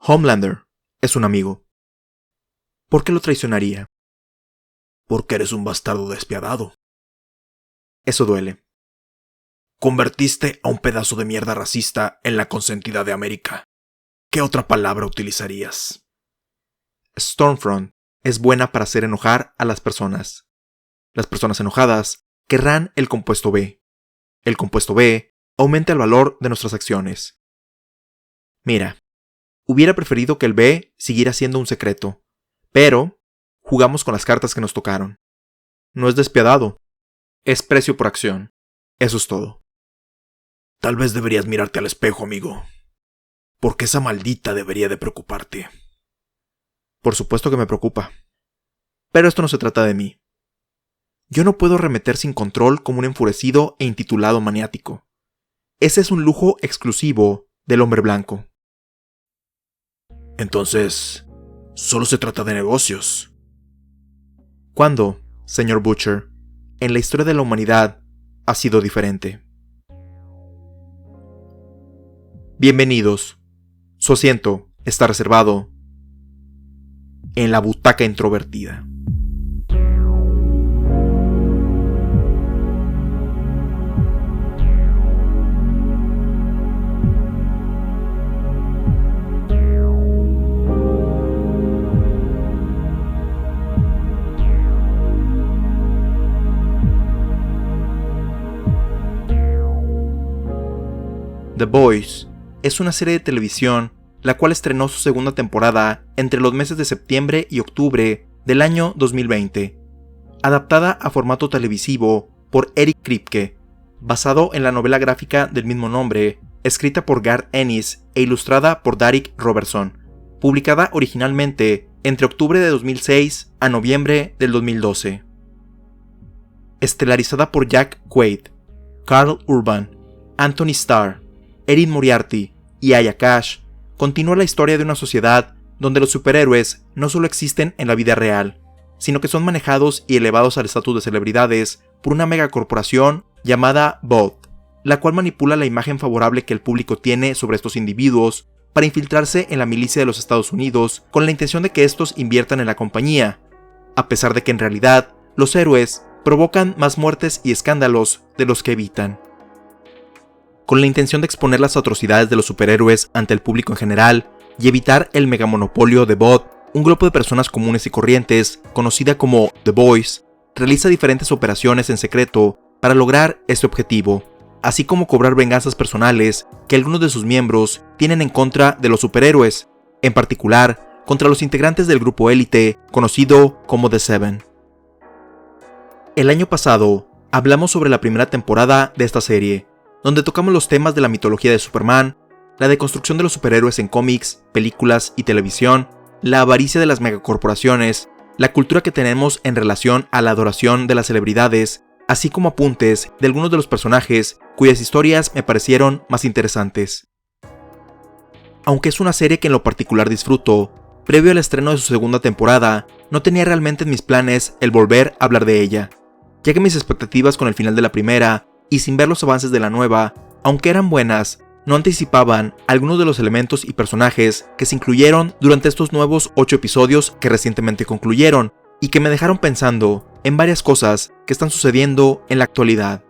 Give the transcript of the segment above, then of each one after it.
Homelander es un amigo. ¿Por qué lo traicionaría? Porque eres un bastardo despiadado. Eso duele. Convertiste a un pedazo de mierda racista en la consentida de América. ¿Qué otra palabra utilizarías? Stormfront es buena para hacer enojar a las personas. Las personas enojadas querrán el compuesto B. El compuesto B aumenta el valor de nuestras acciones. Mira, hubiera preferido que el B siguiera siendo un secreto, pero jugamos con las cartas que nos tocaron. No es despiadado, es precio por acción. Eso es todo. Tal vez deberías mirarte al espejo, amigo. Porque esa maldita debería de preocuparte. Por supuesto que me preocupa. Pero esto no se trata de mí. Yo no puedo arremeter sin control como un enfurecido e intitulado maniático. Ese es un lujo exclusivo del hombre blanco. Entonces, solo se trata de negocios. ¿Cuándo, señor Butcher, en la historia de la humanidad ha sido diferente? Bienvenidos. Su asiento está reservado en la butaca introvertida. The Boys es una serie de televisión la cual estrenó su segunda temporada entre los meses de septiembre y octubre del año 2020, adaptada a formato televisivo por Eric Kripke, basado en la novela gráfica del mismo nombre, escrita por Garth Ennis e ilustrada por Darick Robertson, publicada originalmente entre octubre de 2006 a noviembre del 2012. Estelarizada por Jack Quaid, Karl Urban, Anthony Starr, Erin Moriarty y Aya Cash, continúa la historia de una sociedad donde los superhéroes no solo existen en la vida real, sino que son manejados y elevados al estatus de celebridades por una megacorporación llamada BOD, la cual manipula la imagen favorable que el público tiene sobre estos individuos para infiltrarse en la milicia de los Estados Unidos con la intención de que estos inviertan en la compañía, a pesar de que en realidad los héroes provocan más muertes y escándalos de los que evitan. Con la intención de exponer las atrocidades de los superhéroes ante el público en general y evitar el megamonopolio de BOD, un grupo de personas comunes y corrientes, conocida como The Boys, realiza diferentes operaciones en secreto para lograr este objetivo, así como cobrar venganzas personales que algunos de sus miembros tienen en contra de los superhéroes, en particular contra los integrantes del grupo élite conocido como The Seven. El año pasado hablamos sobre la primera temporada de esta serie, donde tocamos los temas de la mitología de Superman, la deconstrucción de los superhéroes en cómics, películas y televisión, la avaricia de las megacorporaciones, la cultura que tenemos en relación a la adoración de las celebridades, así como apuntes de algunos de los personajes cuyas historias me parecieron más interesantes. Aunque es una serie que en lo particular disfruto, previo al estreno de su segunda temporada, no tenía realmente en mis planes el volver a hablar de ella, ya que mis expectativas con el final de la primera y sin ver los avances de la nueva, aunque eran buenas, no anticipaban algunos de los elementos y personajes que se incluyeron durante estos nuevos 8 episodios que recientemente concluyeron y que me dejaron pensando en varias cosas que están sucediendo en la actualidad.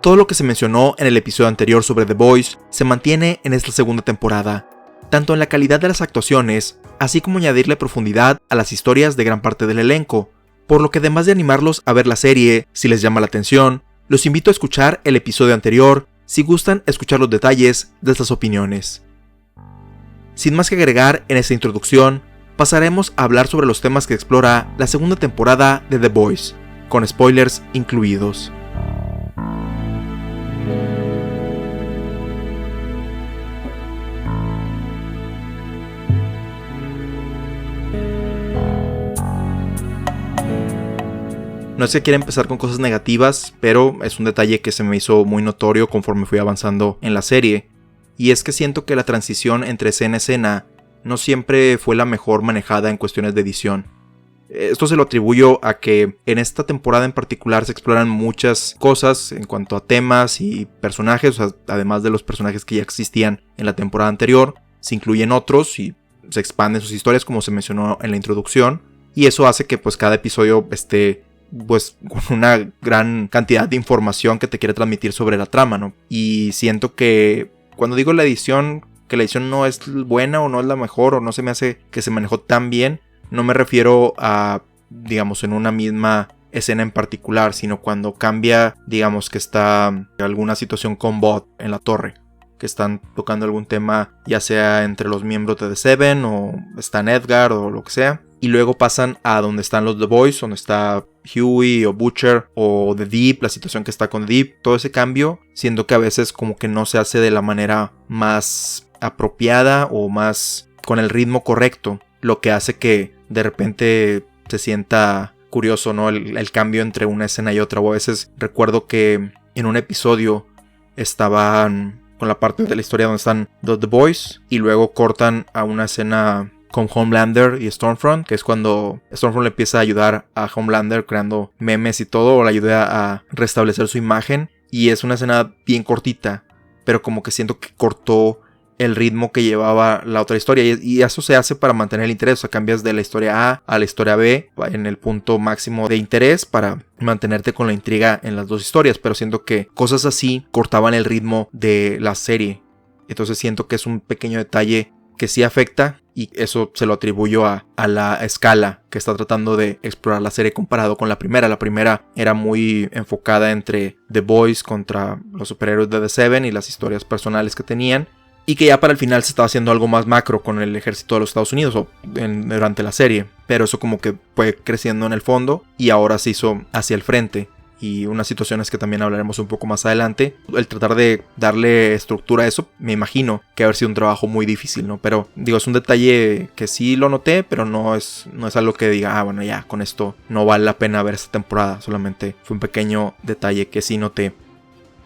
Todo lo que se mencionó en el episodio anterior sobre The Boys se mantiene en esta segunda temporada, tanto en la calidad de las actuaciones, así como añadirle profundidad a las historias de gran parte del elenco, por lo que además de animarlos a ver la serie, si les llama la atención, los invito a escuchar el episodio anterior si gustan escuchar los detalles de estas opiniones. Sin más que agregar en esta introducción, pasaremos a hablar sobre los temas que explora la segunda temporada de The Boys, con spoilers incluidos. No es que quiera empezar con cosas negativas, pero es un detalle que se me hizo muy notorio conforme fui avanzando en la serie, y es que siento que la transición entre escena a escena no siempre fue la mejor manejada en cuestiones de edición. Esto se lo atribuyo a que en esta temporada en particular se exploran muchas cosas en cuanto a temas y personajes, o sea, además de los personajes que ya existían en la temporada anterior, se incluyen otros y se expanden sus historias, como se mencionó en la introducción, y eso hace que pues cada episodio esté pues con una gran cantidad de información que te quiere transmitir sobre la trama, ¿no? Y siento que cuando digo la edición, que la edición no es buena o no es la mejor o no se me hace que se manejó tan bien, no me refiero a, digamos, en una misma escena en particular, sino cuando cambia, digamos que está alguna situación con Bot en la torre, que están tocando algún tema, ya sea entre los miembros de The Seven o están Edgar o lo que sea, y luego pasan a donde están los The Boys, donde está Huey o Butcher o The Deep, la situación que está con The Deep, todo ese cambio, siendo que a veces como que no se hace de la manera más apropiada o más con el ritmo correcto, lo que hace que de repente se sienta curioso, ¿no? El cambio entre una escena y otra. O a veces recuerdo que en un episodio estaban con la parte de la historia donde están The Boys y luego cortan a una escena con Homelander y Stormfront, que es cuando Stormfront le empieza a ayudar a Homelander creando memes y todo, o le ayuda a restablecer su imagen, y es una escena bien cortita, pero como que siento que cortó el ritmo que llevaba la otra historia, y eso se hace para mantener el interés. O sea, cambias de la historia A la historia B en el punto máximo de interés para mantenerte con la intriga en las dos historias, pero siento que cosas así cortaban el ritmo de la serie. Entonces siento que es un pequeño detalle que sí afecta, y eso se lo atribuyo a la escala que está tratando de explorar la serie comparado con la primera. La primera era muy enfocada entre The Boys contra los superhéroes de The Seven y las historias personales que tenían, y que ya para el final se estaba haciendo algo más macro con el ejército de los Estados Unidos durante la serie, pero eso como que fue creciendo en el fondo y ahora se hizo hacia el frente. Y unas situaciones que también hablaremos un poco más adelante. El tratar de darle estructura a eso, me imagino que haber sido un trabajo muy difícil, ¿no? Pero digo, es un detalle que sí lo noté, pero no es algo que diga, bueno, ya, con esto no vale la pena ver esta temporada. Solamente fue un pequeño detalle que sí noté.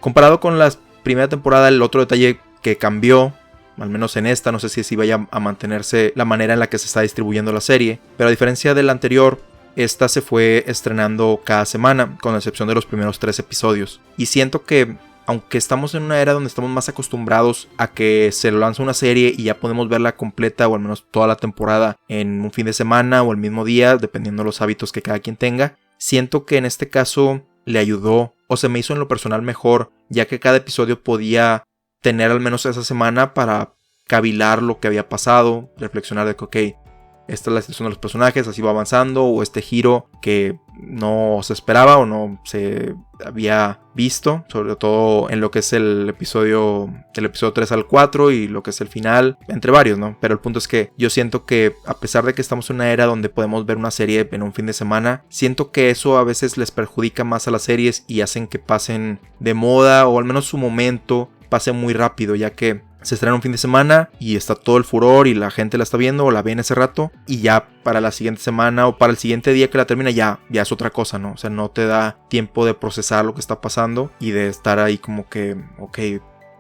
Comparado con la primera temporada, el otro detalle que cambió, al menos en esta, no sé si vaya a mantenerse la manera en la que se está distribuyendo la serie, pero a diferencia de la anterior, esta se fue estrenando cada semana, con la excepción de los primeros 3 episodios. Y siento que, aunque estamos en una era donde estamos más acostumbrados a que se lanza una serie y ya podemos verla completa o al menos toda la temporada en un fin de semana o el mismo día, dependiendo de los hábitos que cada quien tenga, siento que en este caso le ayudó, o se me hizo en lo personal mejor, ya que cada episodio podía tener al menos esa semana para cavilar lo que había pasado, reflexionar de que, ok, esta es la situación de los personajes, así va avanzando, o este giro que no se esperaba o no se había visto, sobre todo en lo que es el episodio 3 al 4 y lo que es el final, entre varios, ¿no? Pero el punto es que yo siento que a pesar de que estamos en una era donde podemos ver una serie en un fin de semana, siento que eso a veces les perjudica más a las series y hacen que pasen de moda, o al menos su momento pase muy rápido, ya que se estrena un fin de semana y está todo el furor y la gente la está viendo o la ve en ese rato, y ya para la siguiente semana o para el siguiente día que la termina ya es otra cosa, ¿no? O sea, no te da tiempo de procesar lo que está pasando y de estar ahí como que, ok,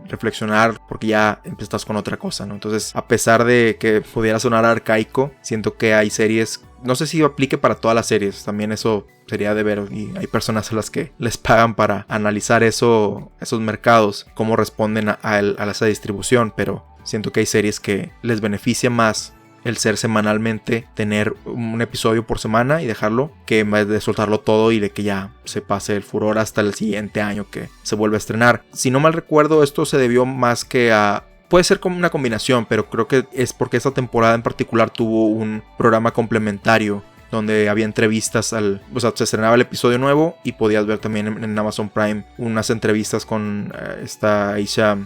reflexionar, porque ya estás con otra cosa, ¿no? Entonces, a pesar de que pudiera sonar arcaico, siento que hay series, no sé si aplique para todas las series, también eso sería de ver, y hay personas a las que les pagan para analizar esos mercados, cómo responden a esa distribución, pero siento que hay series que les beneficia más el ser semanalmente, tener un episodio por semana y dejarlo, que en vez de soltarlo todo y de que ya se pase el furor hasta el siguiente año que se vuelve a estrenar. Si no mal recuerdo, esto se debió más que a... Puede ser como una combinación, pero creo que es porque esta temporada en particular tuvo un programa complementario donde había entrevistas o sea, se estrenaba el episodio nuevo y podías ver también en Amazon Prime unas entrevistas con esta Aisha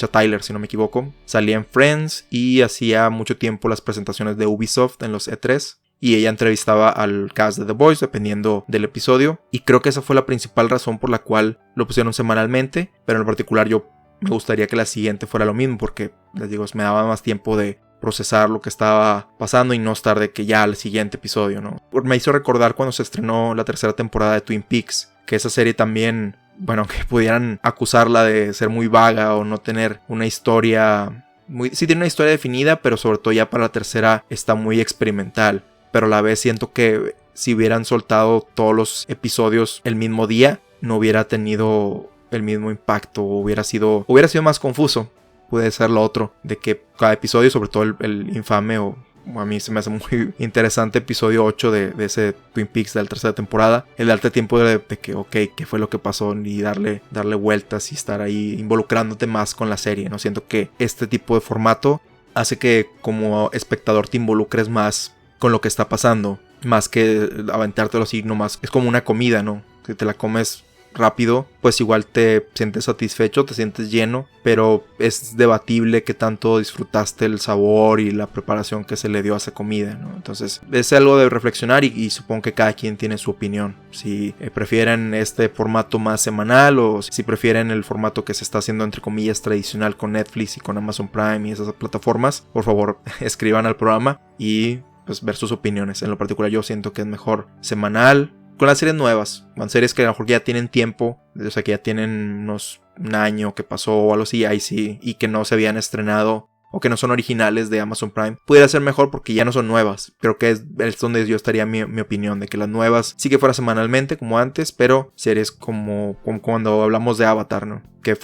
Tyler, si no me equivoco. Salía en Friends y hacía mucho tiempo las presentaciones de Ubisoft en los E3. Y ella entrevistaba al cast de The Boys dependiendo del episodio. Y creo que esa fue la principal razón por la cual lo pusieron semanalmente. Pero en particular yo me gustaría que la siguiente fuera lo mismo, porque les digo, me daba más tiempo de procesar lo que estaba pasando y no estar de que ya al siguiente episodio, ¿no? Me hizo recordar cuando se estrenó la tercera temporada de Twin Peaks, que esa serie también, bueno, que pudieran acusarla de ser muy vaga o no tener una historia sí tiene una historia definida, pero sobre todo ya para la tercera está muy experimental, pero a la vez siento que si hubieran soltado todos los episodios el mismo día, no hubiera tenido el mismo impacto, hubiera sido más confuso. puede ser lo otro, de que cada episodio, sobre todo el infame o a mí se me hace muy interesante episodio 8 de ese Twin Peaks de la tercera temporada, el darte tiempo de que ok, qué fue lo que pasó y darle vueltas y estar ahí involucrándote más con la serie, ¿no? Siento que este tipo de formato hace que como espectador te involucres más con lo que está pasando, más que aventártelo así nomás. Es como una comida, ¿no? Si te la comes rápido, pues igual te sientes satisfecho, te sientes lleno, pero es debatible que tanto disfrutaste el sabor y la preparación que se le dio a esa comida, ¿no? Entonces es algo de reflexionar y supongo que cada quien tiene su opinión. Si prefieren este formato más semanal o si prefieren el formato que se está haciendo entre comillas tradicional con Netflix y con Amazon Prime y esas plataformas, por favor escriban al programa y pues ver sus opiniones. En lo particular yo siento que es mejor semanal, con las series nuevas, con series que a lo mejor ya tienen tiempo, o sea que ya tienen un año que pasó o algo así, ahí sí, y que no se habían estrenado o que no son originales de Amazon Prime, pudiera ser mejor porque ya no son nuevas. Creo que es donde yo estaría mi opinión, de que las nuevas sí que fuera semanalmente como antes, pero series como cuando hablamos de Avatar, ¿no? Que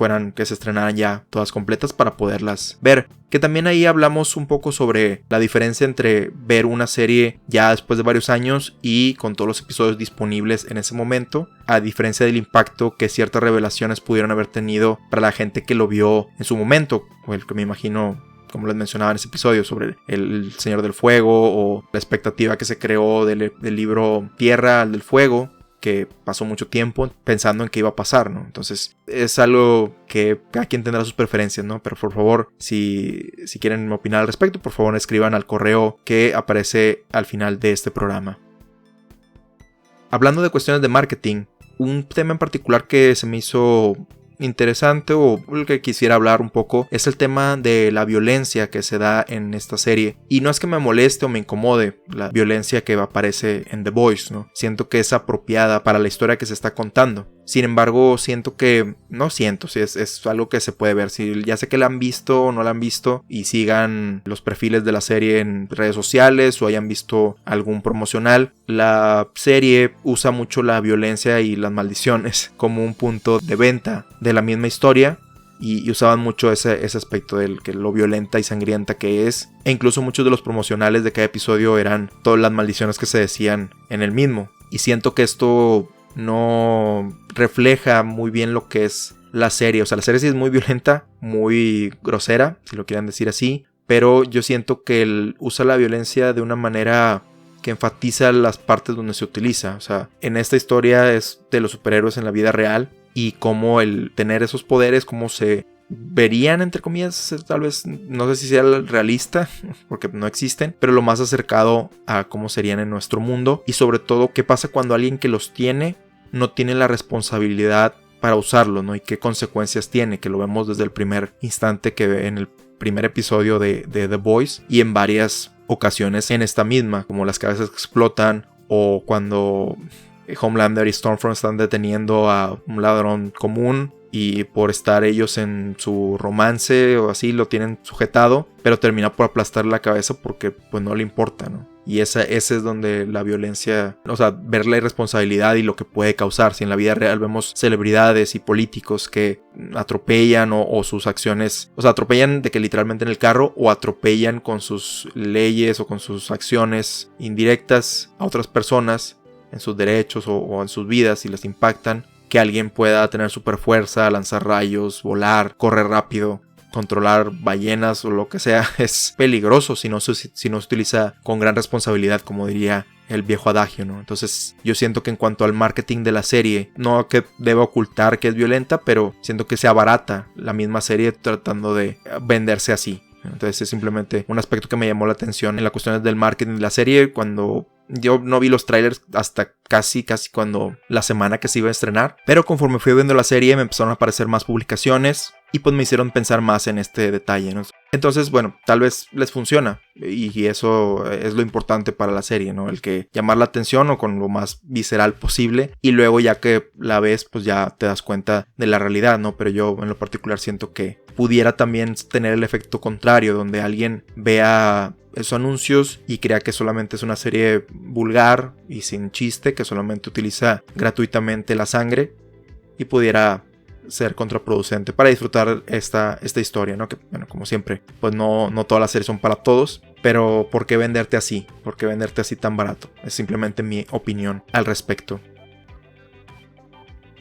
se estrenaran ya todas completas para poderlas ver. Que también ahí hablamos un poco sobre la diferencia entre ver una serie ya después de varios años y con todos los episodios disponibles en ese momento, a diferencia del impacto que ciertas revelaciones pudieron haber tenido para la gente que lo vio en su momento, o el que me imagino, como les mencionaba en ese episodio, sobre el Señor del Fuego o la expectativa que se creó del libro Tierra al del Fuego, que pasó mucho tiempo pensando en qué iba a pasar, ¿no? Entonces es algo que cada quien tendrá sus preferencias, ¿no? Pero por favor, si quieren opinar al respecto, por favor escriban al correo que aparece al final de este programa. Hablando de cuestiones de marketing, un tema en particular que se me hizo interesante o el que quisiera hablar un poco es el tema de la violencia que se da en esta serie. Y no es que me moleste o me incomode la violencia que aparece en The Boys, ¿no? Siento que es apropiada para la historia que se está contando. Sin embargo, si es algo que se puede ver. Si ya sé que la han visto o no la han visto y sigan los perfiles de la serie en redes sociales o hayan visto algún promocional, la serie usa mucho la violencia y las maldiciones como un punto de venta de la misma historia. Y usaban mucho ese aspecto de lo violenta y sangrienta que es. E incluso muchos de los promocionales de cada episodio eran todas las maldiciones que se decían en el mismo. Y siento que esto no refleja muy bien lo que es la serie. O sea, la serie sí es muy violenta, muy grosera, si lo quieren decir así. Pero yo siento que él usa la violencia de una manera que enfatiza las partes donde se utiliza. O sea, en esta historia es de los superhéroes en la vida real. Y cómo el tener esos poderes, cómo se verían, entre comillas, tal vez, no sé si sea realista, porque no existen, pero lo más acercado a cómo serían en nuestro mundo. Y sobre todo, qué pasa cuando alguien que los tiene no tiene la responsabilidad para usarlo, ¿no? Y qué consecuencias tiene, que lo vemos desde el primer instante que en el primer episodio de The Boys y en varias ocasiones en esta misma, como las cabezas que explotan o cuando Homelander y Stormfront están deteniendo a un ladrón común y por estar ellos en su romance o así lo tienen sujetado, pero termina por aplastarle la cabeza porque pues no le importa, ¿no? Y ese es donde la violencia, o sea, ver la irresponsabilidad y lo que puede causar. Si en la vida real vemos celebridades y políticos que atropellan o sus acciones, o sea, atropellan de que literalmente en el carro o atropellan con sus leyes o con sus acciones indirectas a otras personas en sus derechos o en sus vidas y les impactan, que alguien pueda tener super fuerza, lanzar rayos, volar, correr rápido, controlar ballenas o lo que sea, es peligroso si no se utiliza con gran responsabilidad, como diría el viejo adagio, ¿no? Entonces yo siento que en cuanto al marketing de la serie, no que deba ocultar que es violenta, pero siento que se abarata la misma serie tratando de venderse así. Entonces es simplemente un aspecto que me llamó la atención en las cuestiones del marketing de la serie cuando yo no vi los trailers hasta casi cuando la semana que se iba a estrenar, pero conforme fui viendo la serie me empezaron a aparecer más publicaciones y pues me hicieron pensar más en este detalle, ¿no? Entonces, bueno, tal vez les funciona y eso es lo importante para la serie, ¿no? El que llamar la atención o con lo más visceral posible y luego ya que la ves pues ya te das cuenta de la realidad, ¿no? Pero yo en lo particular siento que pudiera también tener el efecto contrario, donde alguien vea esos anuncios y crea que solamente es una serie vulgar y sin chiste, que solamente utiliza gratuitamente la sangre y pudiera ser contraproducente para disfrutar esta historia, ¿no? Que, bueno, como siempre, pues no todas las series son para todos, pero ¿por qué venderte así? ¿Por qué venderte así tan barato? Es simplemente mi opinión al respecto.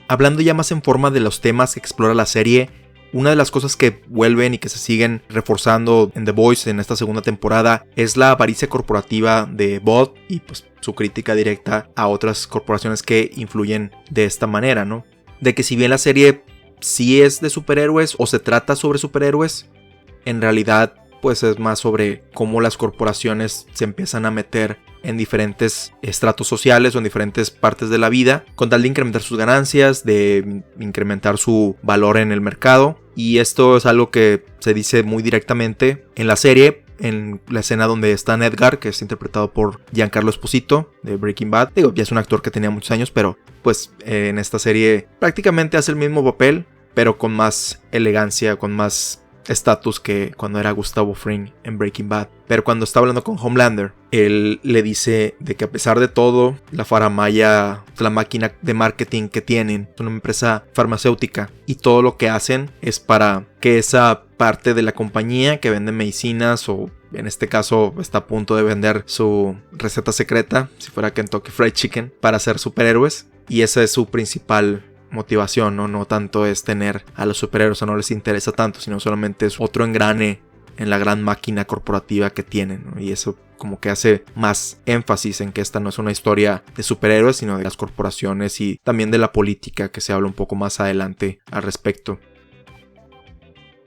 Hablando ya más en forma de los temas que explora la serie, una de las cosas que vuelven y que se siguen reforzando en The Boys en esta segunda temporada es la avaricia corporativa de Bud y pues su crítica directa a otras corporaciones que influyen de esta manera, ¿no? De que si bien la serie sí es de superhéroes o se trata sobre superhéroes, en realidad pues es más sobre cómo las corporaciones se empiezan a meter en diferentes estratos sociales o en diferentes partes de la vida con tal de incrementar sus ganancias, de incrementar su valor en el mercado. Y esto es algo que se dice muy directamente en la serie, en la escena donde está Edgar, que es interpretado por Giancarlo Esposito de Breaking Bad. Digo, ya es un actor que tenía muchos años, pero pues en esta serie prácticamente hace el mismo papel, pero con más elegancia, con más estatus que cuando era Gustavo Fring en Breaking Bad. Pero cuando está hablando con Homelander, él le dice de que a pesar de todo, la faramaya, la máquina de marketing que tienen, es una empresa farmacéutica y todo lo que hacen es para que esa parte de la compañía que vende medicinas, o en este caso está a punto de vender su receta secreta, si fuera Kentucky Fried Chicken, para ser superhéroes, y esa es su principal motivación, no tanto es tener a los superhéroes, o no les interesa tanto, sino solamente es otro engrane en la gran máquina corporativa que tienen, ¿no? Y eso como que hace más énfasis en que esta no es una historia de superhéroes, sino de las corporaciones y también de la política, que se habla un poco más adelante al respecto.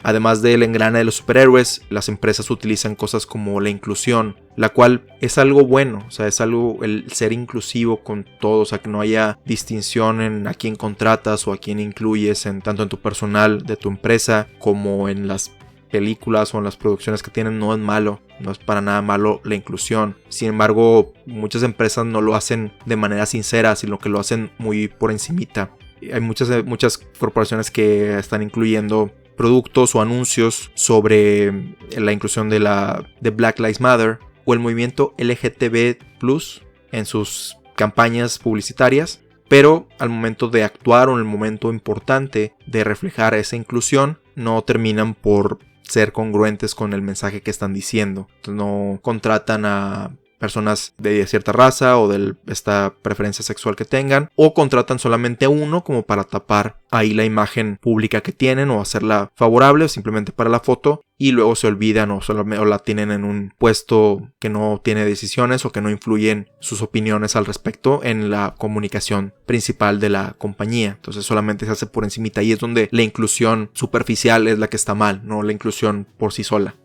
Además del engrane de los superhéroes, las empresas utilizan cosas como la inclusión, la cual es algo bueno, o sea, es algo el ser inclusivo con todos, o sea, que no haya distinción en a quién contratas o a quién incluyes, tanto en tu personal de tu empresa como en las películas o en las producciones que tienen. No es malo, no es para nada malo la inclusión. Sin embargo, muchas empresas no lo hacen de manera sincera, sino que lo hacen muy por encimita. Hay muchas corporaciones que están incluyendo productos o anuncios sobre la inclusión de Black Lives Matter o el movimiento LGTB+ en sus campañas publicitarias, pero al momento de actuar o en el momento importante de reflejar esa inclusión no terminan por ser congruentes con el mensaje que están diciendo. Entonces no contratan a personas de cierta raza o de esta preferencia sexual que tengan, o contratan solamente a uno como para tapar ahí la imagen pública que tienen o hacerla favorable o simplemente para la foto, y luego se olvidan o la tienen en un puesto que no tiene decisiones o que no influyen sus opiniones al respecto en la comunicación principal de la compañía. Entonces solamente se hace por encimita, y es donde la inclusión superficial es la que está mal, no la inclusión por sí sola.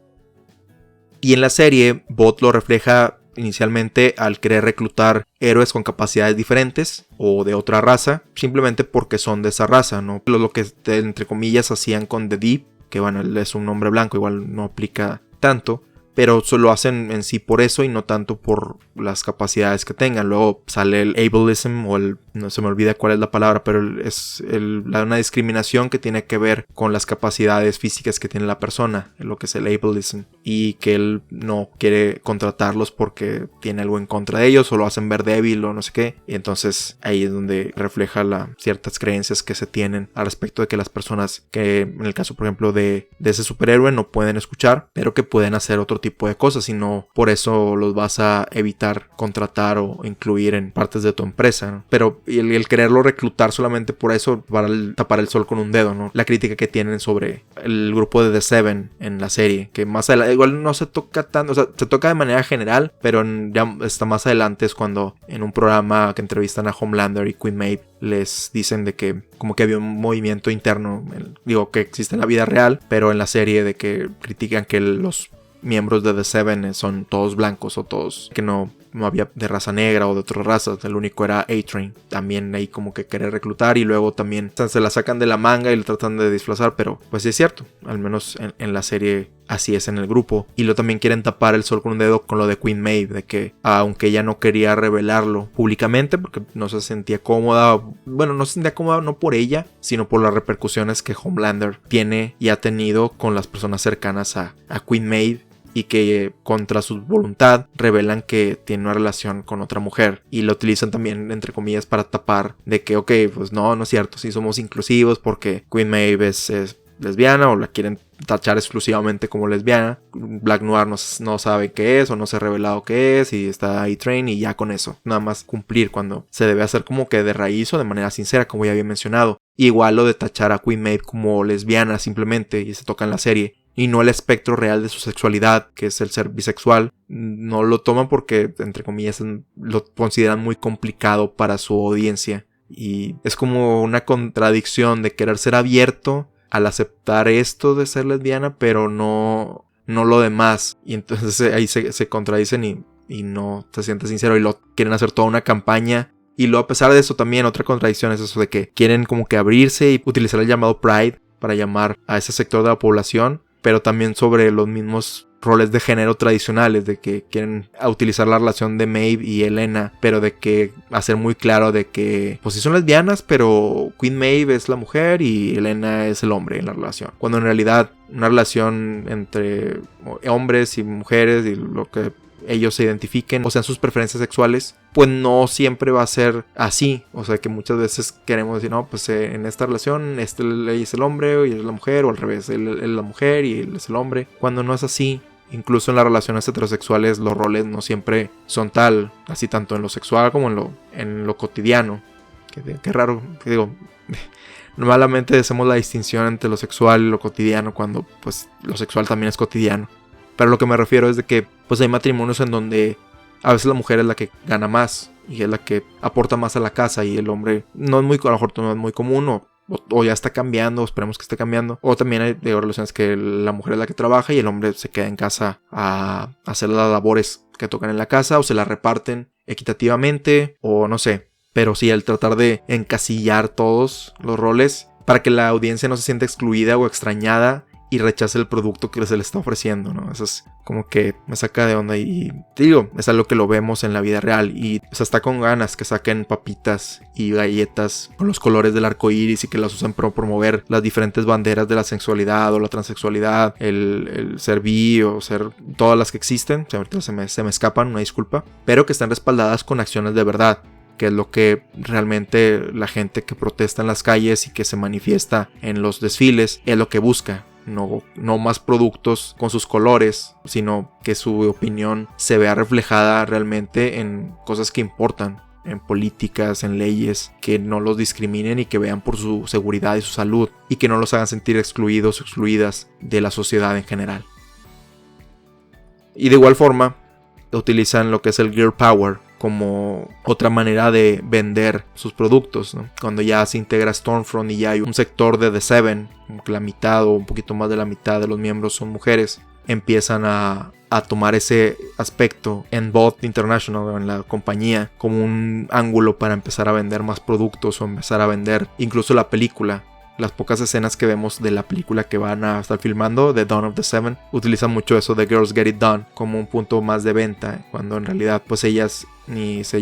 Y en la serie, Bot lo refleja inicialmente al querer reclutar héroes con capacidades diferentes o de otra raza, simplemente porque son de esa raza, ¿no? Lo que entre comillas hacían con The Deep, que bueno, él es un hombre blanco, igual no aplica tanto, pero solo hacen en sí por eso y no tanto por las capacidades que tengan. Luego sale el ableism, o no se me olvida cuál es la palabra, pero es una discriminación que tiene que ver con las capacidades físicas que tiene la persona, lo que es el ableism, y que él no quiere contratarlos porque tiene algo en contra de ellos o lo hacen ver débil o no sé qué. Y entonces ahí es donde refleja ciertas creencias que se tienen al respecto de que las personas que, en el caso por ejemplo de ese superhéroe, no pueden escuchar, pero que pueden hacer otro tipo de cosas, y no por eso los vas a evitar contratar o incluir en partes de tu empresa, ¿no? Pero el quererlo reclutar solamente por eso, para tapar el sol con un dedo, ¿no? La crítica que tienen sobre el grupo de The Seven en la serie, que más adelante igual no se toca tanto, o sea, se toca de manera general, pero ya está más adelante, es cuando en un programa que entrevistan a Homelander y Queen Maeve les dicen de que como que había un movimiento interno, digo que existe en la vida real, pero en la serie, de que critican que los miembros de The Seven son todos blancos, o todos que no había de raza negra o de otras razas, el único era A-Train. También ahí como que quiere reclutar, y luego también se la sacan de la manga y le tratan de disfrazar, pero pues sí es cierto, al menos en la serie así es en el grupo. Y luego también quieren tapar el sol con un dedo con lo de Queen Maeve, de que aunque ella no quería revelarlo públicamente porque no se sentía cómoda, bueno, no se sentía cómoda no por ella, sino por las repercusiones que Homelander tiene y ha tenido con las personas cercanas a Queen Maeve, y que contra su voluntad revelan que tiene una relación con otra mujer y lo utilizan también entre comillas para tapar de que pues no es cierto, sí somos inclusivos porque Queen Maeve es lesbiana o la quieren tachar exclusivamente como lesbiana. Black Noir no sabe qué es o no se ha revelado qué es y está A-Train y ya con eso, nada más cumplir cuando se debe hacer como que de raíz o de manera sincera, como ya había mencionado. Igual lo de tachar a Queen Maeve como lesbiana simplemente, y se toca en la serie, y no el espectro real de su sexualidad, que es el ser bisexual, no lo toman porque, entre comillas, lo consideran muy complicado para su audiencia. Y es como una contradicción de querer ser abierto al aceptar esto de ser lesbiana, pero no lo demás. Y entonces ahí se contradicen y no se siente sincero y lo quieren hacer toda una campaña. Y luego, a pesar de eso, también otra contradicción es eso de que quieren como que abrirse y utilizar el llamado Pride para llamar a ese sector de la población, pero también sobre los mismos roles de género tradicionales, de que quieren utilizar la relación de Maeve y Elena, pero de que hacer muy claro de que pues sí son lesbianas, pero Queen Maeve es la mujer y Elena es el hombre en la relación, cuando en realidad una relación entre hombres y mujeres y lo que ellos se identifiquen o sean sus preferencias sexuales, pues no siempre va a ser así. O sea que muchas veces queremos decir, no, pues en esta relación ella es el hombre y ella es la mujer, o al revés, él es la mujer y él es el hombre, cuando no es así. Incluso en las relaciones heterosexuales los roles no siempre son tal, así tanto en lo sexual como en lo cotidiano. Qué raro, que digo, normalmente hacemos la distinción entre lo sexual y lo cotidiano cuando pues lo sexual también es cotidiano. Pero lo que me refiero es de que pues hay matrimonios en donde a veces la mujer es la que gana más y es la que aporta más a la casa y el hombre a lo mejor no es muy común o ya está cambiando, esperemos que esté cambiando. O también hay relaciones que la mujer es la que trabaja y el hombre se queda en casa a hacer las labores que tocan en la casa o se las reparten equitativamente o no sé. Pero sí, el tratar de encasillar todos los roles para que la audiencia no se sienta excluida o extrañada y rechace el producto que se le está ofreciendo, ¿no? Eso es como que me saca de onda y te digo, es algo que lo vemos en la vida real y o sea, está con ganas que saquen papitas y galletas con los colores del arco iris y que las usan para promover las diferentes banderas de la sexualidad o la transexualidad, el ser bi o ser todas las que existen, ahorita se me escapan, una disculpa, pero que están respaldadas con acciones de verdad, que es lo que realmente la gente que protesta en las calles y que se manifiesta en los desfiles es lo que busca. No más productos con sus colores, sino que su opinión se vea reflejada realmente en cosas que importan, en políticas, en leyes, que no los discriminen y que vean por su seguridad y su salud y que no los hagan sentir excluidos o excluidas de la sociedad en general. Y de igual forma utilizan lo que es el Girl Power como otra manera de vender sus productos, ¿no? Cuando ya se integra Stormfront y ya hay un sector de The Seven, como que la mitad o un poquito más de la mitad de los miembros son mujeres, empiezan a tomar ese aspecto en Bot International o en la compañía como un ángulo para empezar a vender más productos o empezar a vender incluso la película. Las pocas escenas que vemos de la película que van a estar filmando, The Dawn of the Seven, utilizan mucho eso de Girls Get It Done como un punto más de venta, cuando en realidad pues ellas ni se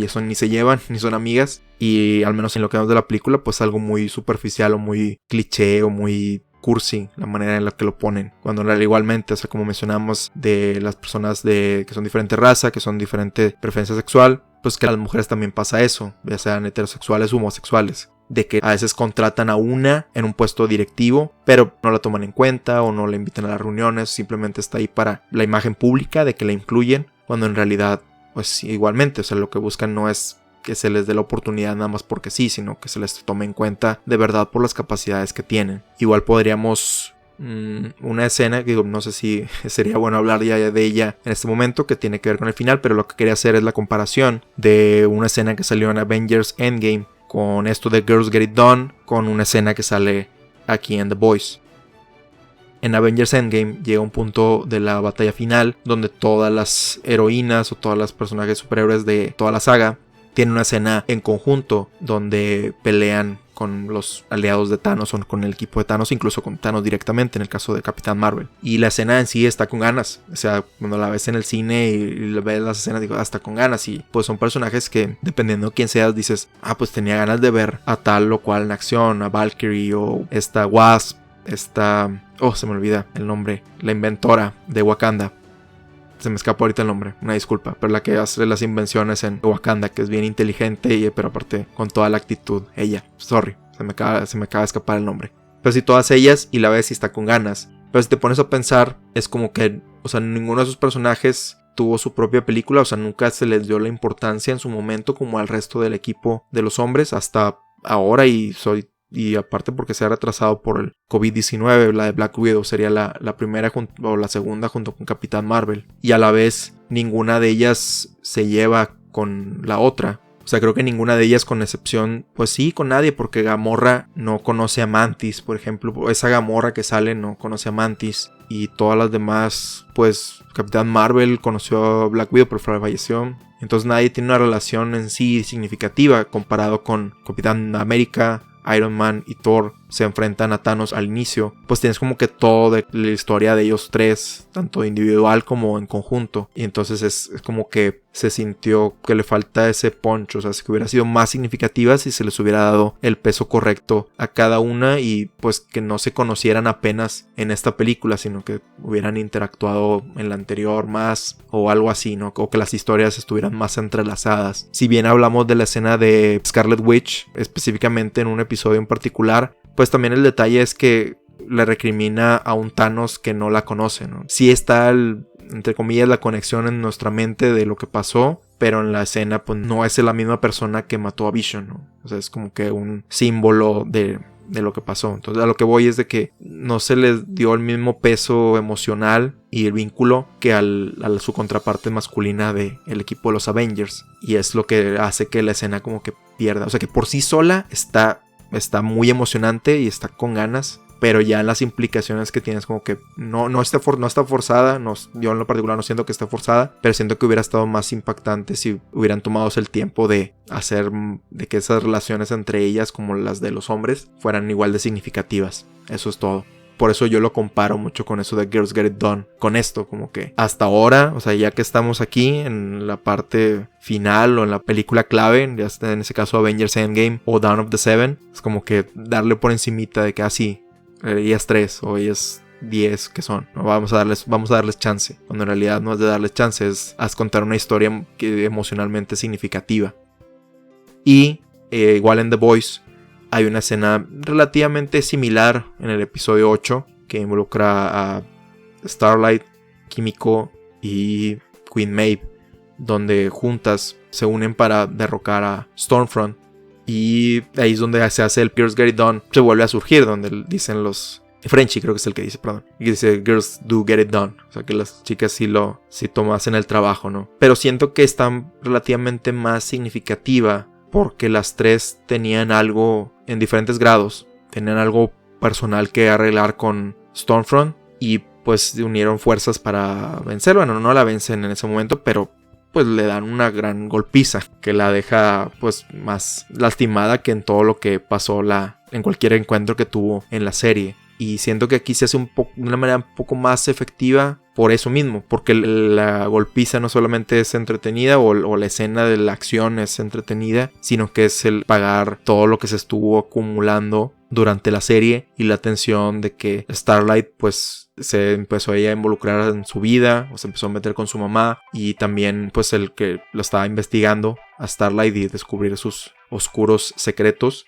llevan ni son amigas, y al menos en lo que vemos de la película pues algo muy superficial o muy cliché o muy cursi la manera en la que lo ponen, cuando en realidad igualmente, o sea, como mencionamos de las personas que son diferente raza, que son diferente preferencia sexual, pues que a las mujeres también pasa eso, ya sean heterosexuales u homosexuales, de que a veces contratan a una en un puesto directivo, pero no la toman en cuenta o no la invitan a las reuniones, simplemente está ahí para la imagen pública de que la incluyen, cuando en realidad pues igualmente, o sea, lo que buscan no es que se les dé la oportunidad nada más porque sí, sino que se les tome en cuenta de verdad por las capacidades que tienen. Igual podríamos una escena, digo, no sé si sería bueno hablar ya de ella en este momento, que tiene que ver con el final, pero lo que quería hacer es la comparación de una escena que salió en Avengers Endgame con esto de Girls Get It Done, con una escena que sale aquí en The Boys. En Avengers Endgame llega un punto de la batalla final donde todas las heroínas o todas las personajes superhéroes de toda la saga tienen una escena en conjunto donde pelean con los aliados de Thanos o con el equipo de Thanos, incluso con Thanos directamente en el caso de Capitán Marvel. Y la escena en sí está con ganas, o sea, cuando la ves en el cine y ves las escenas, digo, hasta con ganas. Y pues son personajes que, dependiendo de quién seas, dices, pues tenía ganas de ver a tal o cual en acción, a Valkyrie o esta Wasp, se me olvida el nombre, la inventora de Wakanda. se me escapa ahorita el nombre, una disculpa, pero la que hace las invenciones en Wakanda, que es bien inteligente, pero aparte con toda la actitud, ella, sorry, se me acaba de escapar el nombre. Pero si todas ellas, y la ves y está con ganas. Pero si te pones a pensar, es como que, o sea, ninguno de esos personajes tuvo su propia película, o sea, nunca se les dio la importancia en su momento como al resto del equipo de los hombres, hasta ahora, y aparte porque se ha retrasado por el COVID-19, la de Black Widow sería la primera o la segunda junto con Capitán Marvel. Y a la vez ninguna de ellas se lleva con la otra. O sea, creo que ninguna de ellas, con excepción, pues sí, con nadie, porque Gamorra no conoce a Mantis, por ejemplo. Esa Gamorra que sale no conoce a Mantis. Y todas las demás, pues Capitán Marvel conoció a Black Widow, pero falleció. Entonces nadie tiene una relación en sí significativa comparado con Capitán América, Iron Man y Thor se enfrentan a Thanos al inicio, pues tienes como que todo de la historia de ellos tres, tanto individual como en conjunto, y entonces es como que se sintió que le falta ese punch, o sea, que hubiera sido más significativa si se les hubiera dado el peso correcto a cada una y pues que no se conocieran apenas en esta película, sino que hubieran interactuado en la anterior más o algo así, ¿no? O que las historias estuvieran más entrelazadas. Si bien hablamos de la escena de Scarlet Witch, específicamente en un episodio en particular, pues también el detalle es que le recrimina a un Thanos que no la conoce, ¿no? Sí está, entre comillas, la conexión en nuestra mente de lo que pasó, pero en la escena pues no es la misma persona que mató a Vision, ¿no? O sea, es como que un símbolo de lo que pasó. Entonces a lo que voy es de que no se les dio el mismo peso emocional y el vínculo que a su contraparte masculina del equipo de los Avengers. Y es lo que hace que la escena como que pierda. O sea, que por sí sola está muy emocionante y está con ganas, pero ya en las implicaciones que tienes como que no está forzada. Yo en lo particular no siento que esté forzada, pero siento que hubiera estado más impactante si hubieran tomado el tiempo de hacer de que esas relaciones entre ellas como las de los hombres fueran igual de significativas. Eso es todo. Por eso yo lo comparo mucho con eso de Girls Get It Done. Con esto, como que hasta ahora, o sea, ya que estamos aquí en la parte final o en la película clave, ya está en ese caso Avengers Endgame o Dawn of the Seven, es como que darle por encimita de que así, ellas 3 o ellas 10 que son, ¿no? Vamos a darles chance, cuando en realidad no es de darles chance, es contar una historia emocionalmente significativa. Y igual en The Boys hay una escena relativamente similar en el episodio 8 que involucra a Starlight, Kimiko y Queen Maeve, donde juntas se unen para derrocar a Stormfront. Y ahí es donde se hace el Girls Get It Done, se vuelve a surgir, donde dicen los... Frenchie creo que es el que dice, perdón. Y dice Girls Do Get It Done. O sea que las chicas sí tomasen el trabajo, ¿no? Pero siento que está relativamente más significativa porque las tres tenían algo en diferentes grados. Tenían algo personal que arreglar con Stormfront y pues unieron fuerzas para vencerla. Bueno, no la vencen en ese momento, pero pues le dan una gran golpiza que la deja pues más lastimada que en todo lo que pasó en cualquier encuentro que tuvo en la serie. Y siento que aquí se hace de una manera un poco más efectiva por eso mismo, porque la golpiza no solamente es entretenida o la escena de la acción es entretenida, sino que es el pagar todo lo que se estuvo acumulando durante la serie y la tensión de que Starlight pues se empezó ella a involucrar en su vida o se empezó a meter con su mamá y también pues el que lo estaba investigando a Starlight y descubrir sus oscuros secretos.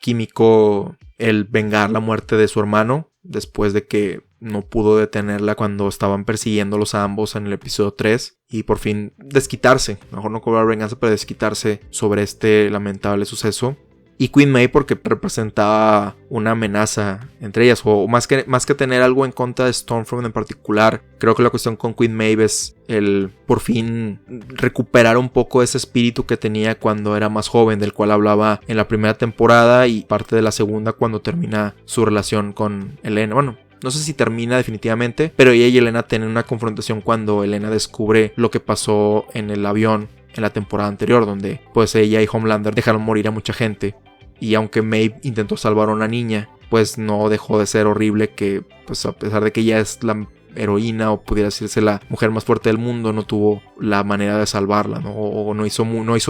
Kimiko, el vengar la muerte de su hermano después de que no pudo detenerla cuando estaban persiguiéndolos a ambos en el episodio 3 y por fin desquitarse, mejor no cobrar venganza, pero desquitarse sobre este lamentable suceso. Y Queen Maeve porque representaba una amenaza entre ellas, o más que tener algo en contra de Stormfront en particular, creo que la cuestión con Queen Maeve es el por fin recuperar un poco ese espíritu que tenía cuando era más joven, del cual hablaba en la primera temporada y parte de la segunda cuando termina su relación con Elena. Bueno, no sé si termina definitivamente, pero ella y Elena tienen una confrontación cuando Elena descubre lo que pasó en el avión en la temporada anterior, donde pues ella y Homelander dejaron morir a mucha gente. Y aunque Maeve intentó salvar a una niña, pues no dejó de ser horrible que, pues a pesar de que ella es la heroína o pudiera decirse la mujer más fuerte del mundo, no tuvo la manera de salvarla, ¿no? O no hizo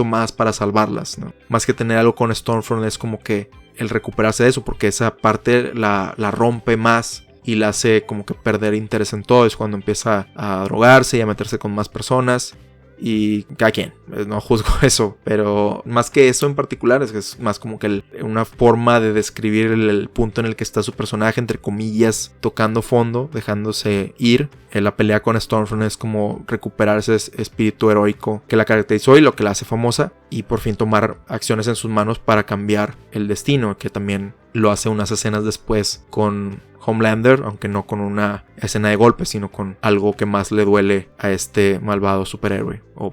más para salvarlas, ¿no? Más que tener algo con Stormfront es como que el recuperarse de eso, porque esa parte la rompe más y la hace como que perder interés en todo. Es cuando empieza a drogarse y a meterse con más personas. Y cada quien, no juzgo eso, pero más que eso en particular es más como que una forma de describir el punto en el que está su personaje, entre comillas, tocando fondo, dejándose ir. La pelea con Stormfront es como recuperar ese espíritu heroico que la caracterizó y lo que la hace famosa, y por fin tomar acciones en sus manos para cambiar el destino, que también lo hace unas escenas después con Homelander, aunque no con una escena de golpe, sino con algo que más le duele a este malvado superhéroe. O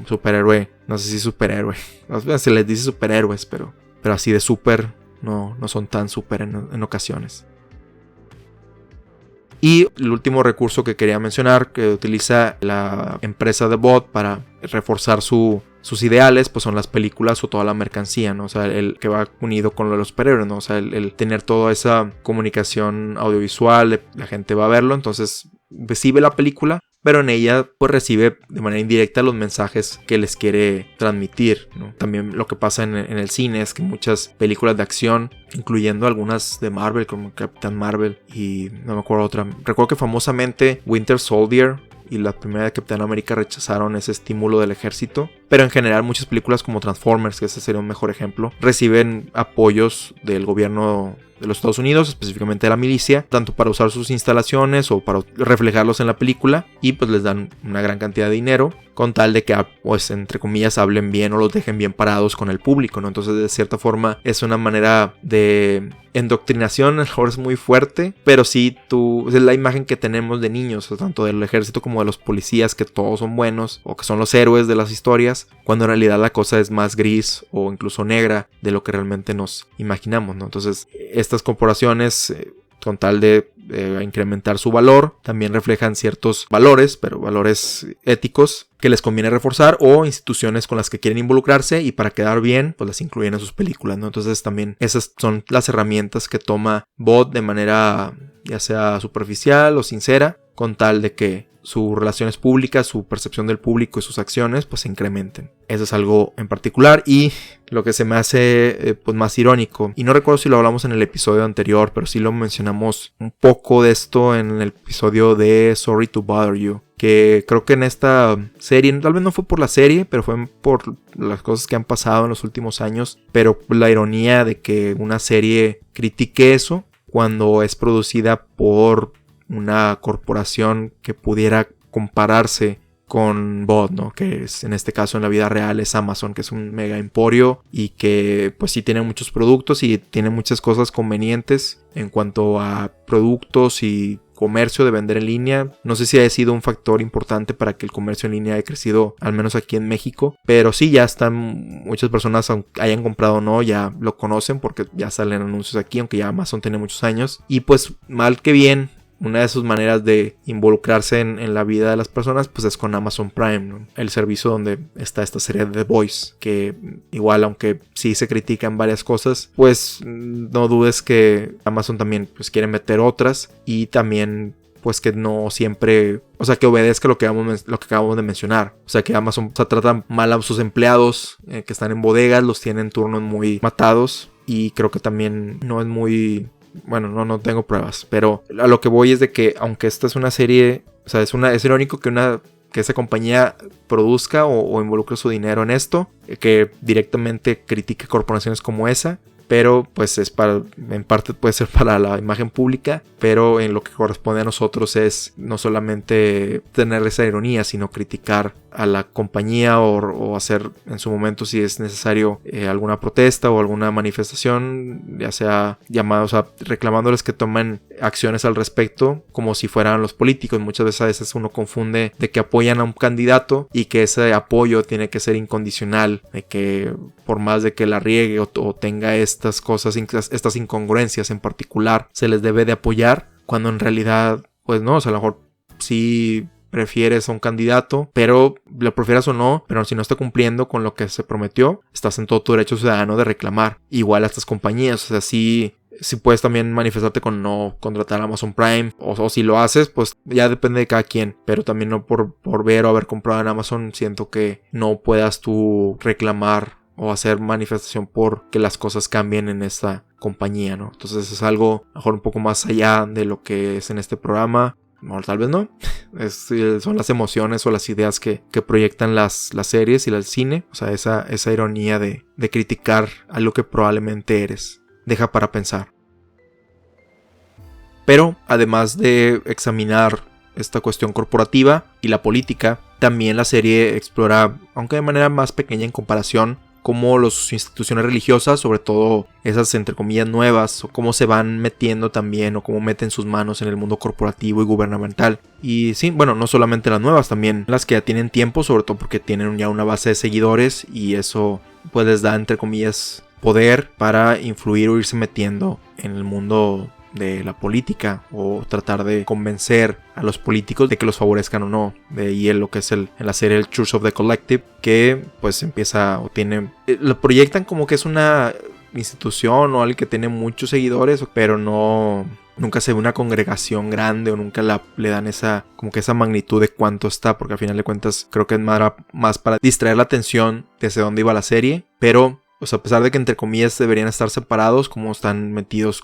superhéroe, no sé si superhéroe. Se les dice superhéroes, pero así de super no son tan super en ocasiones. Y el último recurso que quería mencionar, que utiliza la empresa de Vought para reforzar sus ideales, pues son las películas o toda la mercancía, ¿no? O sea, el que va unido con lo de los superhéroes, ¿no? O sea, el tener toda esa comunicación audiovisual, la gente va a verlo, entonces recibe la película, pero en ella pues recibe de manera indirecta los mensajes que les quiere transmitir, ¿no? También lo que pasa en el cine es que muchas películas de acción, incluyendo algunas de Marvel como Capitán Marvel y no me acuerdo otra, recuerdo que famosamente Winter Soldier y la primera de Capitán América rechazaron ese estímulo del ejército, pero en general muchas películas como Transformers, que ese sería un mejor ejemplo, reciben apoyos del gobierno de los Estados Unidos, específicamente de la milicia, tanto para usar sus instalaciones o para reflejarlos en la película, y pues les dan una gran cantidad de dinero con tal de que, pues entre comillas, hablen bien o los dejen bien parados con el público, ¿no? Entonces de cierta forma es una manera de endoctrinación, a lo mejor es muy fuerte, pero sí es la imagen que tenemos de niños, tanto del ejército como de los policías, que todos son buenos o que son los héroes de las historias, cuando en realidad la cosa es más gris o incluso negra de lo que realmente nos imaginamos, ¿no? Entonces estas corporaciones, con tal de incrementar su valor, también reflejan ciertos valores, pero valores éticos que les conviene reforzar, o instituciones con las que quieren involucrarse y para quedar bien pues las incluyen en sus películas, ¿no? Entonces también esas son las herramientas que toma Vought de manera ya sea superficial o sincera, con tal de que sus relaciones públicas, su percepción del público y sus acciones pues se incrementen. Eso es algo en particular, y lo que se me hace pues más irónico, y no recuerdo si lo hablamos en el episodio anterior, pero sí lo mencionamos un poco de esto en el episodio de Sorry to Bother You, que creo que en esta serie, tal vez no fue por la serie, pero fue por las cosas que han pasado en los últimos años, pero la ironía de que una serie critique eso cuando es producida por una corporación que pudiera compararse con Vought, ¿no? Que es, en este caso en la vida real es Amazon, que es un mega emporio y que pues sí tiene muchos productos y tiene muchas cosas convenientes en cuanto a productos y comercio de vender en línea. No sé si haya sido un factor importante para que el comercio en línea haya crecido, al menos aquí en México, pero sí, ya están muchas personas, aunque hayan comprado o no, ya lo conocen porque ya salen anuncios aquí, aunque ya Amazon tiene muchos años, y pues mal que bien, una de sus maneras de involucrarse en la vida de las personas pues es con Amazon Prime, ¿no? El servicio donde está esta serie de The Boys, que igual aunque sí se critican varias cosas, pues no dudes que Amazon también pues quiere meter otras, y también pues que no siempre, o sea, que obedezca lo que acabamos de mencionar. O sea, que Amazon trata mal a sus empleados que están en bodegas, los tienen turnos muy matados, y creo que también no es muy... Bueno, no tengo pruebas, pero a lo que voy es de que aunque esta es una serie, o sea, es irónico que esa compañía produzca o involucre su dinero en esto, que directamente critique corporaciones como esa, pero pues en parte puede ser para la imagen pública, pero en lo que corresponde a nosotros es no solamente tener esa ironía, sino criticar a la compañía o hacer en su momento, si es necesario, alguna protesta o alguna manifestación, ya sea llamados reclamándoles que tomen acciones al respecto, como si fueran los políticos. Muchas veces uno confunde de que apoyan a un candidato y que ese apoyo tiene que ser incondicional, de que por más de que la riegue o tenga estas cosas, estas incongruencias en particular, se les debe de apoyar, cuando en realidad pues no, o sea, a lo mejor sí prefieres a un candidato, pero lo prefieras o no, pero si no está cumpliendo con lo que se prometió, estás en todo tu derecho ciudadano de reclamar. Igual a estas compañías, o sea, sí puedes también manifestarte con no contratar a Amazon Prime, o si lo haces, pues ya depende de cada quien, pero también no por ver o haber comprado en Amazon, siento que no puedas tú reclamar o hacer manifestación por que las cosas cambien en esta compañía, ¿no? Entonces es algo a lo mejor un poco más allá de lo que es en este programa, o tal vez no. Son las emociones o las ideas que proyectan las series y el cine, o sea, esa ironía de criticar algo que probablemente eres. Deja para pensar. Pero además de examinar esta cuestión corporativa y la política, también la serie explora, aunque de manera más pequeña en comparación, cómo las instituciones religiosas, sobre todo esas entre comillas nuevas, o cómo se van metiendo también, o cómo meten sus manos en el mundo corporativo y gubernamental. Y sí, bueno, no solamente las nuevas, también las que ya tienen tiempo, sobre todo porque tienen ya una base de seguidores, y eso pues les da entre comillas poder para influir o irse metiendo en el mundo de la política, o tratar de convencer a los políticos de que los favorezcan o no. De ahí lo que es en la serie el Church of the Collective, que pues empieza o tiene, lo proyectan como que es una institución o alguien que tiene muchos seguidores, pero nunca se ve una congregación grande, o nunca le dan esa magnitud de cuánto está, porque al final de cuentas creo que es más para distraer la atención desde dónde iba la serie. Pero o sea, a pesar de que entre comillas deberían estar separados, como están metidos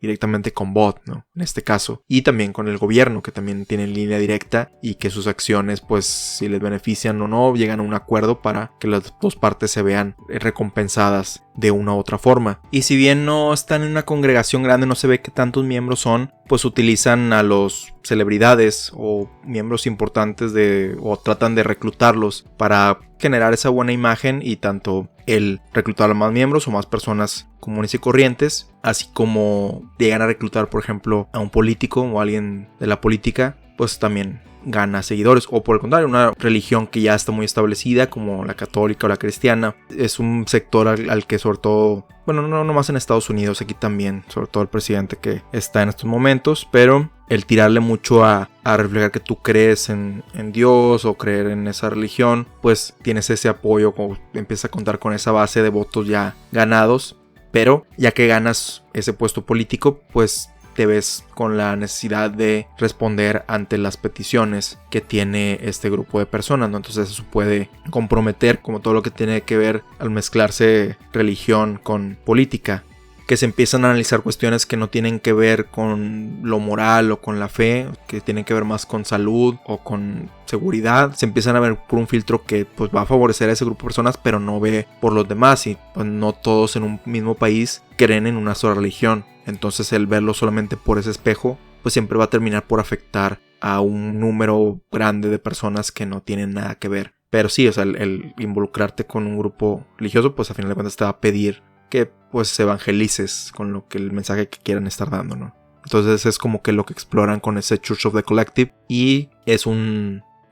directamente con Vought, ¿no? En este caso. Y también con el gobierno, que también tiene línea directa, y que sus acciones, pues, si les benefician o no, llegan a un acuerdo para que las dos partes se vean recompensadas de una u otra forma. Y si bien no están en una congregación grande, no se ve que tantos miembros son, pues utilizan a los celebridades o miembros importantes o tratan de reclutarlos para generar esa buena imagen, y tanto el reclutar a más miembros o más personas comunes y corrientes, así como llegan a reclutar, por ejemplo, a un político o alguien de la política, pues también gana seguidores. O por el contrario, una religión que ya está muy establecida, como la católica o la cristiana, es un sector al que sobre todo, bueno, no nomás en Estados Unidos, aquí también, sobre todo el presidente que está en estos momentos, pero el tirarle mucho a reflejar que tú crees en Dios o creer en esa religión, pues tienes ese apoyo, como empiezas a contar con esa base de votos ya ganados. Pero ya que ganas ese puesto político, pues te ves con la necesidad de responder ante las peticiones que tiene este grupo de personas, ¿no? Entonces eso puede comprometer, como todo lo que tiene que ver al mezclarse religión con política, que se empiezan a analizar cuestiones que no tienen que ver con lo moral o con la fe, que tienen que ver más con salud o con seguridad. Se empiezan a ver por un filtro que pues va a favorecer a ese grupo de personas, pero no ve por los demás, y pues no todos en un mismo país creen en una sola religión. Entonces el verlo solamente por ese espejo pues siempre va a terminar por afectar a un número grande de personas que no tienen nada que ver. Pero sí, o sea, el involucrarte con un grupo religioso, pues a final de cuentas te va a pedir que pues evangelices con lo que el mensaje que quieran estar dando, ¿no? Entonces es como que lo que exploran con ese Church of the Collective, y es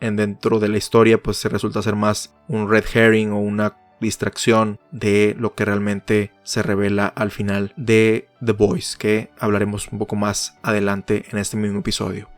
dentro de la historia pues se resulta ser más un red herring o una distracción de lo que realmente se revela al final de The Boys, que hablaremos un poco más adelante en este mismo episodio.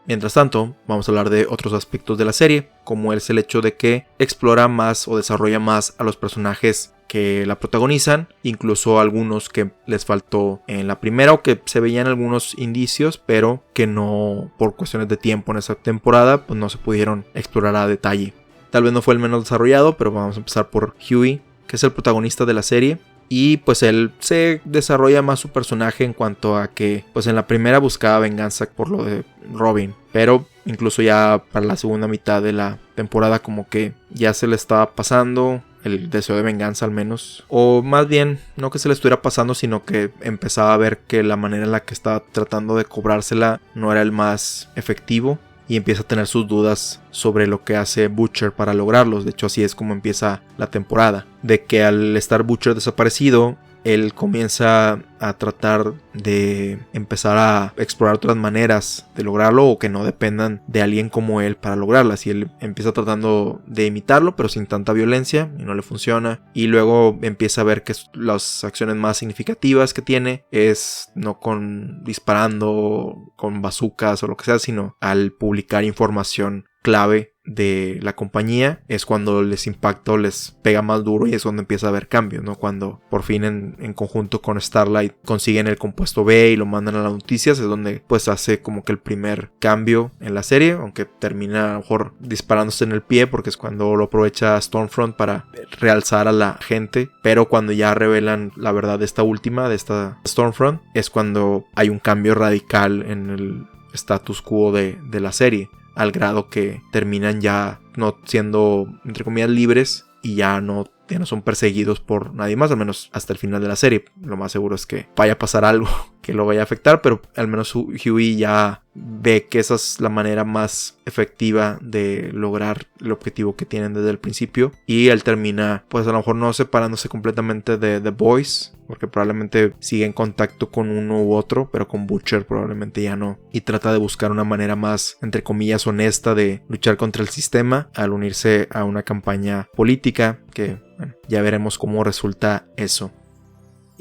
Mientras tanto, vamos a hablar de otros aspectos de la serie, como es el hecho de que explora más o desarrolla más a los personajes que la protagonizan, incluso algunos que les faltó en la primera, o que se veían algunos indicios, pero que no, por cuestiones de tiempo en esa temporada, pues no se pudieron explorar a detalle. Tal vez no fue el menos desarrollado, pero vamos a empezar por Hughie, que es el protagonista de la serie. Y pues él se desarrolla más su personaje en cuanto a que pues en la primera buscaba venganza por lo de Robin, pero incluso ya para la segunda mitad de la temporada como que ya se le estaba pasando el deseo de venganza, al menos. O más bien, no que se le estuviera pasando, sino que empezaba a ver que la manera en la que estaba tratando de cobrársela no era el más efectivo, y empieza a tener sus dudas sobre lo que hace Butcher para lograrlos. De hecho, así es como empieza la temporada, de que al estar Butcher desaparecido, él comienza a tratar de empezar a explorar otras maneras de lograrlo, o que no dependan de alguien como él para lograrlas. Y él empieza tratando de imitarlo, pero sin tanta violencia, y no le funciona. Y luego empieza a ver que las acciones más significativas que tiene es no con disparando con bazucas o lo que sea, sino al publicar información clave de la compañía, es cuando les impacta o les pega más duro y es donde empieza a haber cambios, ¿no? Cuando por fin en conjunto con Starlight consiguen el compuesto B y lo mandan a las noticias, es donde pues hace como que el primer cambio en la serie, aunque termina a lo mejor disparándose en el pie porque es cuando lo aprovecha Stormfront para realzar a la gente, pero cuando ya revelan la verdad de esta última, de esta Stormfront, es cuando hay un cambio radical en el status quo de la serie, al grado que terminan ya no siendo, entre comillas, libres y ya no son perseguidos por nadie más, al menos hasta el final de la serie. Lo más seguro es que vaya a pasar algo que lo vaya a afectar, pero al menos Hughie ya ve que esa es la manera más efectiva de lograr el objetivo que tienen desde el principio, y él termina pues a lo mejor no separándose completamente de The Boys, porque probablemente sigue en contacto con uno u otro, pero con Butcher probablemente ya no, y trata de buscar una manera más, entre comillas, honesta de luchar contra el sistema al unirse a una campaña política que, bueno, ya veremos cómo resulta eso.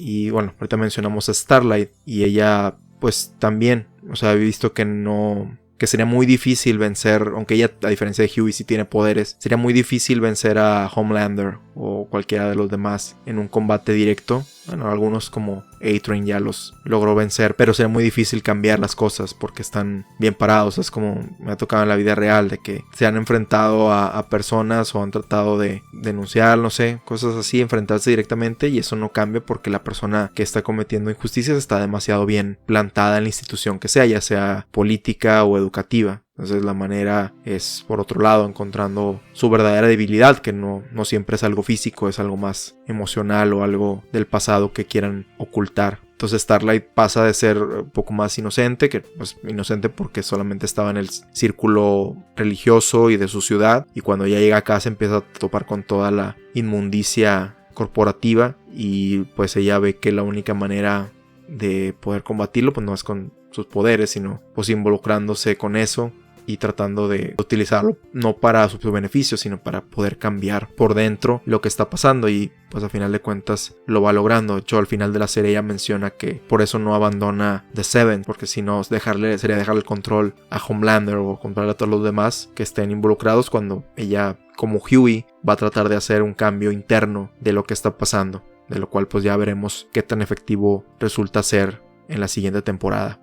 Y bueno, ahorita mencionamos a Starlight y ella pues también, o sea, he visto que sería muy difícil vencer, aunque ella a diferencia de Hughie sí tiene poderes, sería muy difícil vencer a Homelander o cualquiera de los demás en un combate directo. Bueno, algunos como A-Train ya los logró vencer, pero sería muy difícil cambiar las cosas porque están bien parados. Es como me ha tocado en la vida real, de que se han enfrentado a personas o han tratado de denunciar, no sé, cosas así, enfrentarse directamente, y eso no cambia porque la persona que está cometiendo injusticias está demasiado bien plantada en la institución que sea, ya sea política o educativa. Entonces la manera es, por otro lado, encontrando su verdadera debilidad, que no siempre es algo físico, es algo más emocional o algo del pasado que quieran ocultar. Entonces Starlight pasa de ser un poco más inocente, que pues inocente porque solamente estaba en el círculo religioso y de su ciudad, y cuando ya llega acá se empieza a topar con toda la inmundicia corporativa, y pues ella ve que la única manera de poder combatirlo pues no es con sus poderes, sino pues involucrándose con eso y tratando de utilizarlo no para su beneficio, sino para poder cambiar por dentro lo que está pasando, y pues a final de cuentas lo va logrando. De hecho, al final de la serie ella menciona que por eso no abandona The Seven, porque si no sería dejarle el control a Homelander o controlar a todos los demás que estén involucrados, cuando ella, como Hughie, va a tratar de hacer un cambio interno de lo que está pasando, de lo cual pues ya veremos qué tan efectivo resulta ser en la siguiente temporada.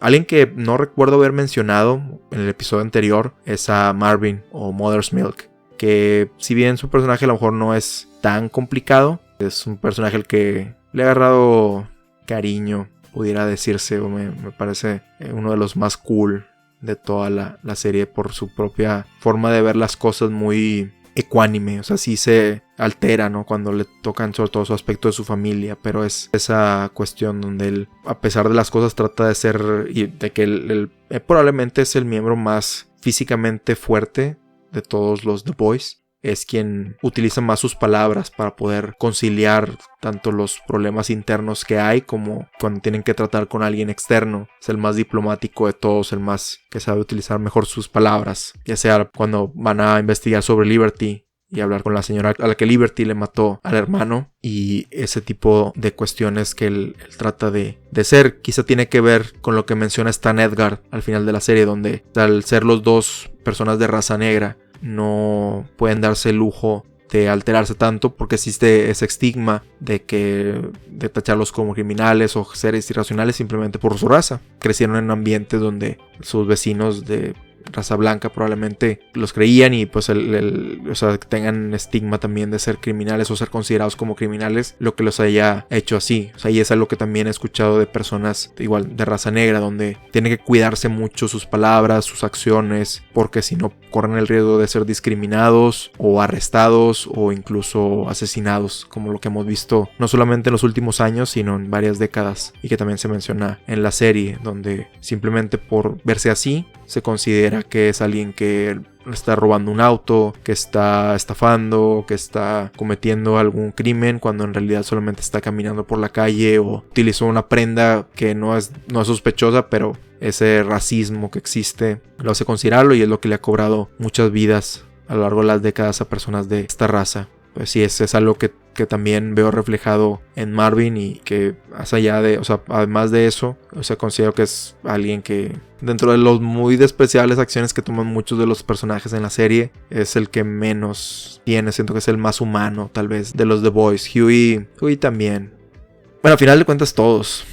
Alguien que no recuerdo haber mencionado en el episodio anterior es a Marvin o Mother's Milk, que si bien su personaje a lo mejor no es tan complicado, es un personaje al que le ha agarrado cariño, pudiera decirse, o me parece uno de los más cool de toda la serie por su propia forma de ver las cosas, muy ecuánime. O sea, sí se altera, ¿no?, cuando le tocan sobre todo su aspecto de su familia, pero es esa cuestión donde él, a pesar de las cosas, trata de ser, y de que él probablemente es el miembro más físicamente fuerte de todos los The Boys. Es quien utiliza más sus palabras para poder conciliar tanto los problemas internos que hay como cuando tienen que tratar con alguien externo. Es el más diplomático de todos, el más que sabe utilizar mejor sus palabras, ya sea cuando van a investigar sobre Liberty y hablar con la señora a la que Liberty le mató al hermano, y ese tipo de cuestiones que él trata de ser. Quizá tiene que ver con lo que menciona Stan Edgar al final de la serie, donde al ser los dos personas de raza negra no pueden darse el lujo de alterarse tanto, porque existe ese estigma de tacharlos como criminales o seres irracionales simplemente por su raza. Crecieron en ambientes donde sus vecinos de raza blanca probablemente los creían, y pues o sea, que tengan estigma también de ser criminales o ser considerados como criminales, lo que los haya hecho así. O sea, y es algo que también he escuchado de personas igual de raza negra, donde tienen que cuidarse mucho sus palabras, sus acciones, porque si no corren el riesgo de ser discriminados o arrestados o incluso asesinados, como lo que hemos visto no solamente en los últimos años, sino en varias décadas, y que también se menciona en la serie, donde simplemente por verse así se considera que es alguien que está robando un auto, que está estafando, que está cometiendo algún crimen, cuando en realidad solamente está caminando por la calle o utilizó una prenda que no es sospechosa, pero ese racismo que existe lo hace considerarlo, y es lo que le ha cobrado muchas vidas a lo largo de las décadas a personas de esta raza. Pues sí, es algo que que también veo reflejado en Marvin y que más allá de, o sea, además de eso, o sea, considero que es alguien que dentro de los muy despreciables acciones que toman muchos de los personajes en la serie, es el que menos tiene, siento que es el más humano tal vez de los The Boys. Hughie también. Bueno, al final de cuentas todos,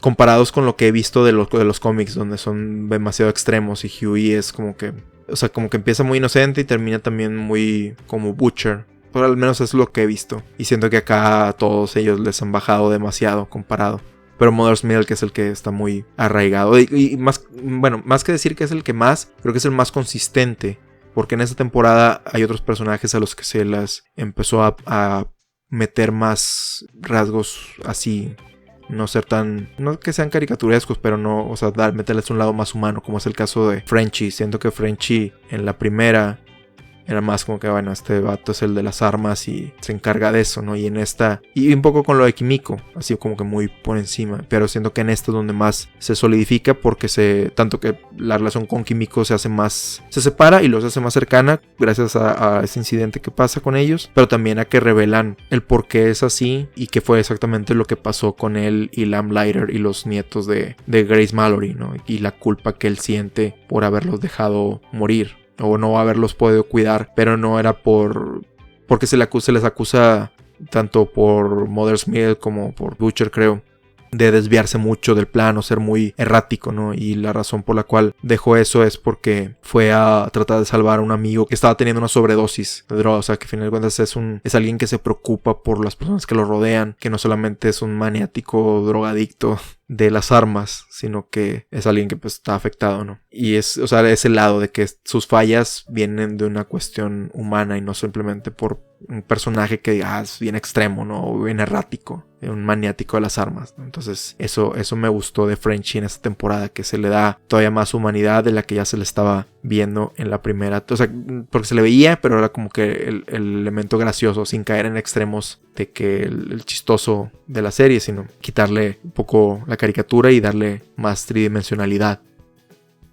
comparados con lo que he visto de los cómics, donde son demasiado extremos, y Hughie es como que, o sea, como que empieza muy inocente y termina también muy como Butcher. Pero al menos es lo que he visto. Y siento que acá a todos ellos les han bajado demasiado comparado. Pero Mother's Milk es el que está muy arraigado. Y más, bueno, más que decir que es el que más, creo que es el más consistente. Porque en esta temporada hay otros personajes a los que se les empezó a meter más rasgos así. No ser tan, no que sean caricaturescos, pero no, o sea, meterles un lado más humano, como es el caso de Frenchie. Siento que Frenchie en la primera era más como que, bueno, este vato es el de las armas y se encarga de eso, ¿no? Y en esta, y un poco con lo de Kimiko, así como que muy por encima. Pero siento que en esta es donde más se solidifica, porque tanto que la relación con Kimiko se hace más, se separa y los hace más cercana gracias a ese incidente que pasa con ellos. Pero también a que revelan el por qué es así y qué fue exactamente lo que pasó con él y Lamplighter y los nietos de Grace Mallory, ¿no? Y la culpa que él siente por haberlos dejado morir. O no haberlos podido cuidar, pero no era porque se les acusa tanto por Mother's Milk como por Butcher, creo, de desviarse mucho del plan o ser muy errático, ¿no? Y la razón por la cual dejó eso es porque fue a tratar de salvar a un amigo que estaba teniendo una sobredosis de droga. O sea, que al final de cuentas es alguien que se preocupa por las personas que lo rodean, que no solamente es un maniático drogadicto de las armas, sino que es alguien que pues está afectado, ¿no? Y es, o sea, ese lado de que sus fallas vienen de una cuestión humana y no simplemente por un personaje que diga, es bien extremo, ¿no? O bien errático, un maniático de las armas, ¿no? Entonces eso me gustó de Frenchie en esta temporada, que se le da todavía más humanidad de la que ya se le estaba viendo en la primera. O sea, porque se le veía, pero era como que el elemento gracioso, sin caer en extremos de que el chistoso de la serie, sino quitarle un poco la caricatura y darle más tridimensionalidad.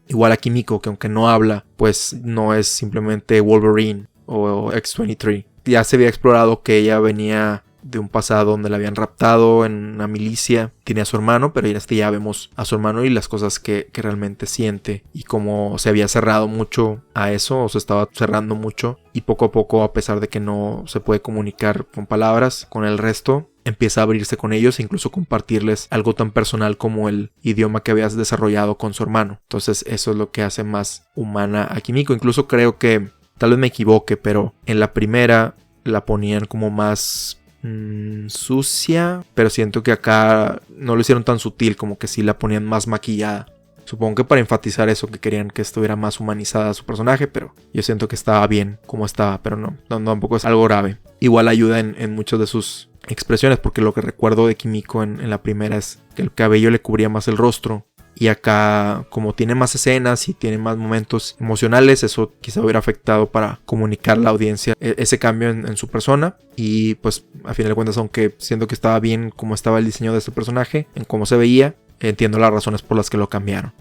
Igual a Kimiko, que aunque no habla, pues no es simplemente Wolverine o X-23. Ya se había explorado que ella venía de un pasado donde la habían raptado en una milicia. Tiene a su hermano, pero ya vemos a su hermano y las cosas que realmente siente. Y cómo se había cerrado mucho a eso, o se estaba cerrando mucho. Y poco a poco, a pesar de que no se puede comunicar con palabras con el resto, empieza a abrirse con ellos e incluso compartirles algo tan personal como el idioma que habías desarrollado con su hermano. Entonces eso es lo que hace más humana a Kimiko. Incluso creo que, tal vez me equivoque, pero en la primera la ponían como más sucia, pero siento que acá no lo hicieron tan sutil, como que sí la ponían más maquillada. Supongo que para enfatizar eso, que querían que estuviera más humanizada su personaje, pero yo siento que estaba bien como estaba, pero no tampoco es algo grave. Igual ayuda en muchas de sus expresiones, porque lo que recuerdo de Kimiko en la primera es que el cabello le cubría más el rostro. Y acá, como tiene más escenas y tiene más momentos emocionales, eso quizá hubiera afectado para comunicar a la audiencia ese cambio en su persona. Y pues a final de cuentas, aunque siento que estaba bien como estaba el diseño de este personaje, en cómo se veía, entiendo las razones por las que lo cambiaron.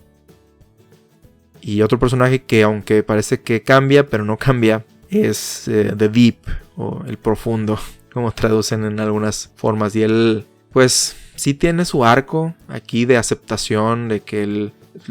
Y otro personaje que aunque parece que cambia, pero no cambia, es The Deep, o el profundo, como traducen en algunas formas. Y él, pues, sí tiene su arco aquí de aceptación de que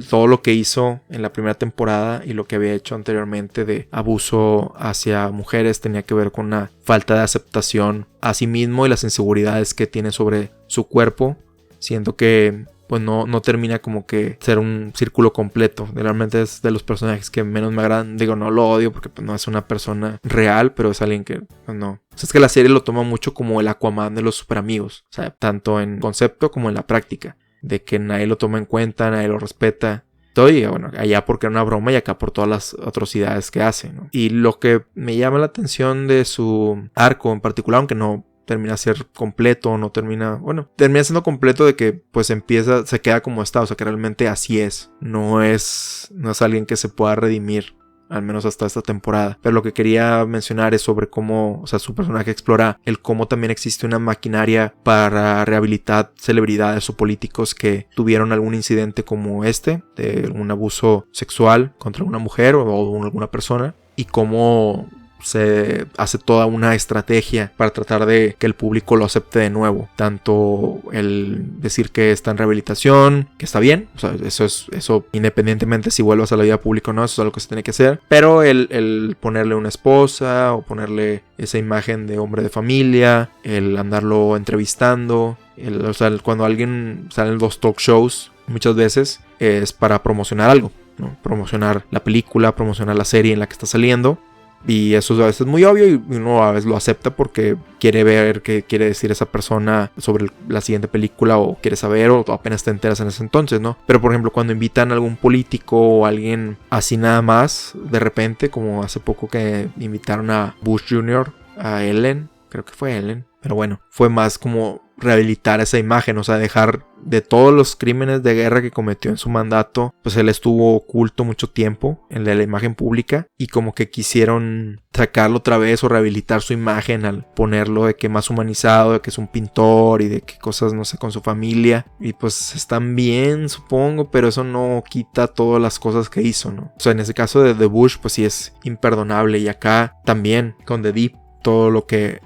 todo lo que hizo en la primera temporada y lo que había hecho anteriormente de abuso hacia mujeres tenía que ver con una falta de aceptación a sí mismo y las inseguridades que tiene sobre su cuerpo. Siento que pues no termina como que ser un círculo completo. Realmente es de los personajes que menos me agradan. Digo, no lo odio porque pues, no es una persona real, pero es alguien que pues, no. O sea, es que la serie lo toma mucho como el Aquaman de los superamigos. O sea, tanto en concepto como en la práctica. De que nadie lo toma en cuenta, nadie lo respeta. Todo y bueno, allá porque era una broma y acá por todas las atrocidades que hace, ¿no? Y lo que me llama la atención de su arco en particular, aunque no termina a ser completo, no termina, bueno, termina siendo completo de que pues se queda como está, o sea que realmente así es, no es alguien que se pueda redimir, al menos hasta esta temporada. Pero lo que quería mencionar es sobre cómo, o sea, su personaje explora el cómo también existe una maquinaria para rehabilitar celebridades o políticos que tuvieron algún incidente como este, de un abuso sexual contra una mujer o alguna persona, y cómo se hace toda una estrategia para tratar de que el público lo acepte de nuevo. Tanto el decir que está en rehabilitación, que está bien, o sea, eso independientemente si vuelvas a la vida pública o no, eso es algo que se tiene que hacer. Pero el ponerle una esposa o ponerle esa imagen de hombre de familia, el andarlo entrevistando, o sea, cuando alguien sale en los talk shows, muchas veces es para promocionar algo, ¿no? Promocionar la película, promocionar la serie en la que está saliendo. Y eso a veces es muy obvio y uno a veces lo acepta porque quiere ver qué quiere decir esa persona sobre la siguiente película, o quiere saber, o apenas te enteras en ese entonces, ¿no? Pero por ejemplo, cuando invitan a algún político o alguien así nada más, de repente, como hace poco que invitaron a Bush Jr., a Ellen, creo que fue Ellen, pero bueno, fue más como rehabilitar esa imagen, o sea, dejar de todos los crímenes de guerra que cometió en su mandato, pues él estuvo oculto mucho tiempo en la imagen pública, y como que quisieron sacarlo otra vez o rehabilitar su imagen al ponerlo de que más humanizado, de que es un pintor y de que cosas, no sé, con su familia, y pues están bien, supongo, pero eso no quita todas las cosas que hizo, ¿no? O sea, en ese caso de The Bush, pues sí es imperdonable, y acá también con The Deep, todo lo que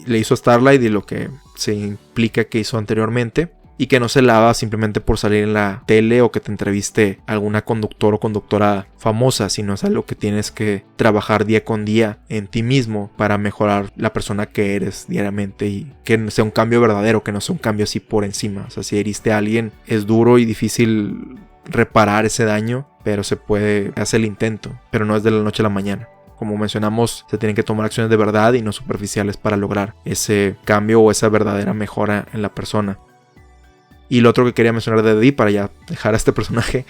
le hizo a Starlight y lo que se implica que hizo anteriormente, y que no se lava simplemente por salir en la tele o que te entreviste alguna conductor o conductora famosa, sino es algo que tienes que trabajar día con día en ti mismo para mejorar la persona que eres diariamente, y que sea un cambio verdadero, que no sea un cambio así por encima. O sea, si heriste a alguien, es duro y difícil reparar ese daño, pero se puede hacer el intento, pero no es de la noche a la mañana. Como mencionamos, se tienen que tomar acciones de verdad y no superficiales para lograr ese cambio o esa verdadera mejora en la persona. Y lo otro que quería mencionar de Eddie, para ya dejar a este personaje,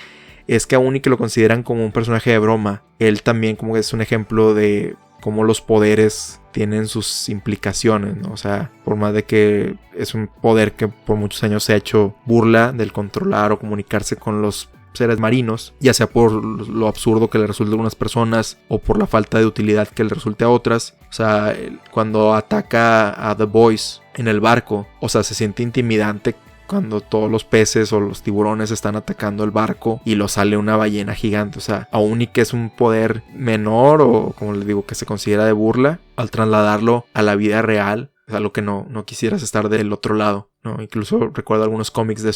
es que aún y que lo consideran como un personaje de broma, él también como que es un ejemplo de cómo los poderes tienen sus implicaciones, ¿no? O sea, por más de que es un poder que por muchos años se ha hecho burla del controlar o comunicarse con los seres marinos, ya sea por lo absurdo que le resulte a algunas personas o por la falta de utilidad que le resulte a otras. O sea, cuando ataca a The Boys en el barco, o sea, se siente intimidante cuando todos los peces o los tiburones están atacando el barco y lo sale una ballena gigante. O sea, aún y que es un poder menor, o como les digo, que se considera de burla, al trasladarlo a la vida real, es algo que no quisieras estar del otro lado, ¿no? Incluso recuerdo algunos cómics de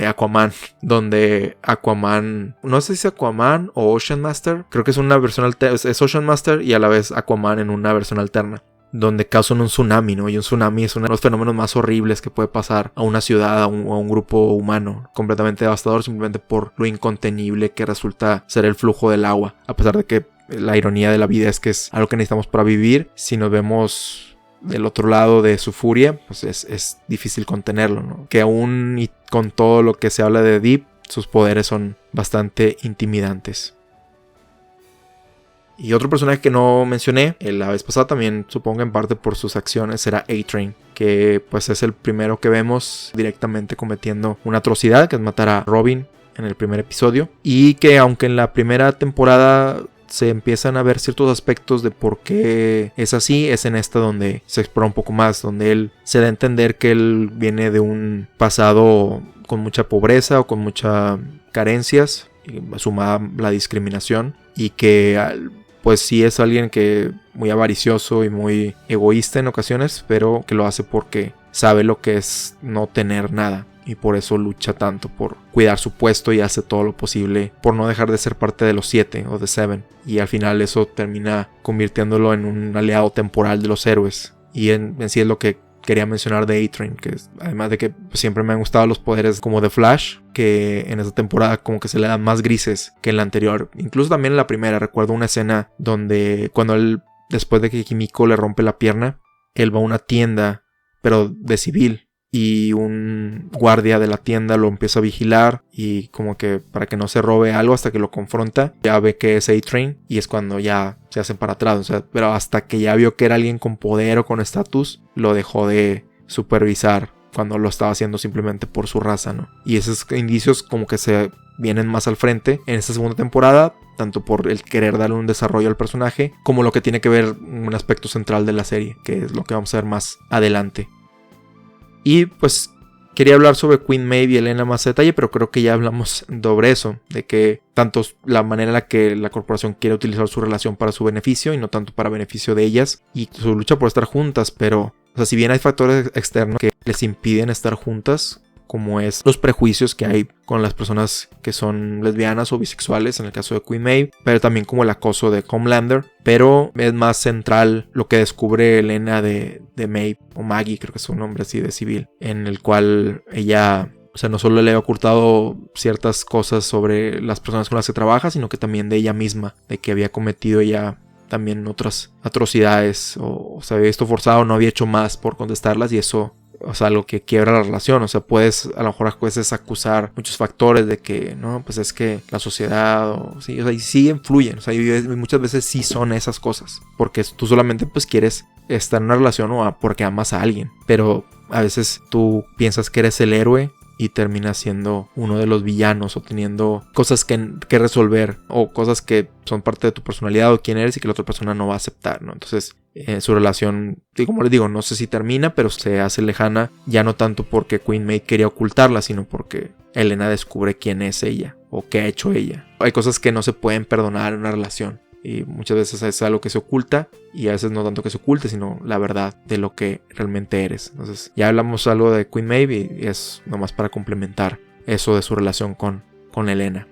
Aquaman, donde Aquaman, no sé si es Aquaman o Ocean Master, creo que es una versión alterna, es Ocean Master y a la vez Aquaman en una versión alterna, donde causan un tsunami, ¿no? Y un tsunami es uno de los fenómenos más horribles que puede pasar a una ciudad, a un grupo humano, completamente devastador simplemente por lo incontenible que resulta ser el flujo del agua, a pesar de que la ironía de la vida es que es algo que necesitamos para vivir. Si nos vemos del otro lado de su furia, pues es difícil contenerlo, ¿no? Que aún y con todo lo que se habla de Deep, sus poderes son bastante intimidantes. Y otro personaje que no mencioné la vez pasada, también supongo en parte por sus acciones, era A-Train, que pues es el primero que vemos directamente cometiendo una atrocidad, que es matar a Robin en el primer episodio, y que aunque en la primera temporada se empiezan a ver ciertos aspectos de por qué es así, es en esta donde se explora un poco más, donde él se da a entender que él viene de un pasado con mucha pobreza o con muchas carencias, sumada la discriminación, y que pues sí es alguien que muy avaricioso y muy egoísta en ocasiones, pero que lo hace porque sabe lo que es no tener nada. Y por eso lucha tanto por cuidar su puesto y hace todo lo posible por no dejar de ser parte de los 7 o de Seven. Y al final eso termina convirtiéndolo en un aliado temporal de los héroes. Y en sí es lo que quería mencionar de A-Train, que es, además de que siempre me han gustado los poderes como de Flash, que en esta temporada como que se le dan más grises que en la anterior. Incluso también en la primera recuerdo una escena donde cuando él, después de que Kimiko le rompe la pierna, él va a una tienda, pero de civil, y un guardia de la tienda lo empieza a vigilar y como que para que no se robe algo, hasta que lo confronta, ya ve que es A-Train y es cuando ya se hacen para atrás. O sea, pero hasta que ya vio que era alguien con poder o con estatus, lo dejó de supervisar cuando lo estaba haciendo simplemente por su raza, ¿no? Y esos indicios como que se vienen más al frente en esta segunda temporada, tanto por el querer darle un desarrollo al personaje como lo que tiene que ver un aspecto central de la serie, que es lo que vamos a ver más adelante. Y pues Quería hablar sobre Queen Maeve y Elena más a detalle, pero creo que ya hablamos sobre eso, de que tanto la manera en la que la corporación quiere utilizar su relación para su beneficio y no tanto para beneficio de ellas, y su lucha por estar juntas, pero, o sea, si bien hay factores externos que les impiden estar juntas, como es los prejuicios que hay con las personas que son lesbianas o bisexuales en el caso de Queen Maeve, pero también como el acoso de Homelander, pero es más central lo que descubre Elena de Maeve, o Maggie, creo que es un nombre así de civil, en el cual ella, o sea, no solo le ha ocultado ciertas cosas sobre las personas con las que trabaja, sino que también de ella misma, de que había cometido ella también otras atrocidades, o se había visto forzado, no había hecho más por contestarlas, y eso, o sea, algo que quiebra la relación. O sea, puedes a lo mejor a veces acusar muchos factores de que, no, pues es que la sociedad, o sea, y sí influyen, o sea, y muchas veces sí son esas cosas, porque tú solamente pues quieres estar en una relación o porque amas a alguien, pero a veces tú piensas que eres el héroe y terminas siendo uno de los villanos, o teniendo cosas que resolver, o cosas que son parte de tu personalidad o quién eres y que la otra persona no va a aceptar, ¿no? Entonces su relación, como les digo, no sé si termina, pero se hace lejana, ya no tanto porque Queen Maeve quería ocultarla, sino porque Elena descubre quién es ella o qué ha hecho ella. Hay cosas que no se pueden perdonar en una relación, y muchas veces es algo que se oculta, y a veces no tanto que se oculte, sino la verdad de lo que realmente eres. Entonces ya hablamos algo de Queen Maeve y es nomás para complementar eso de su relación con Elena.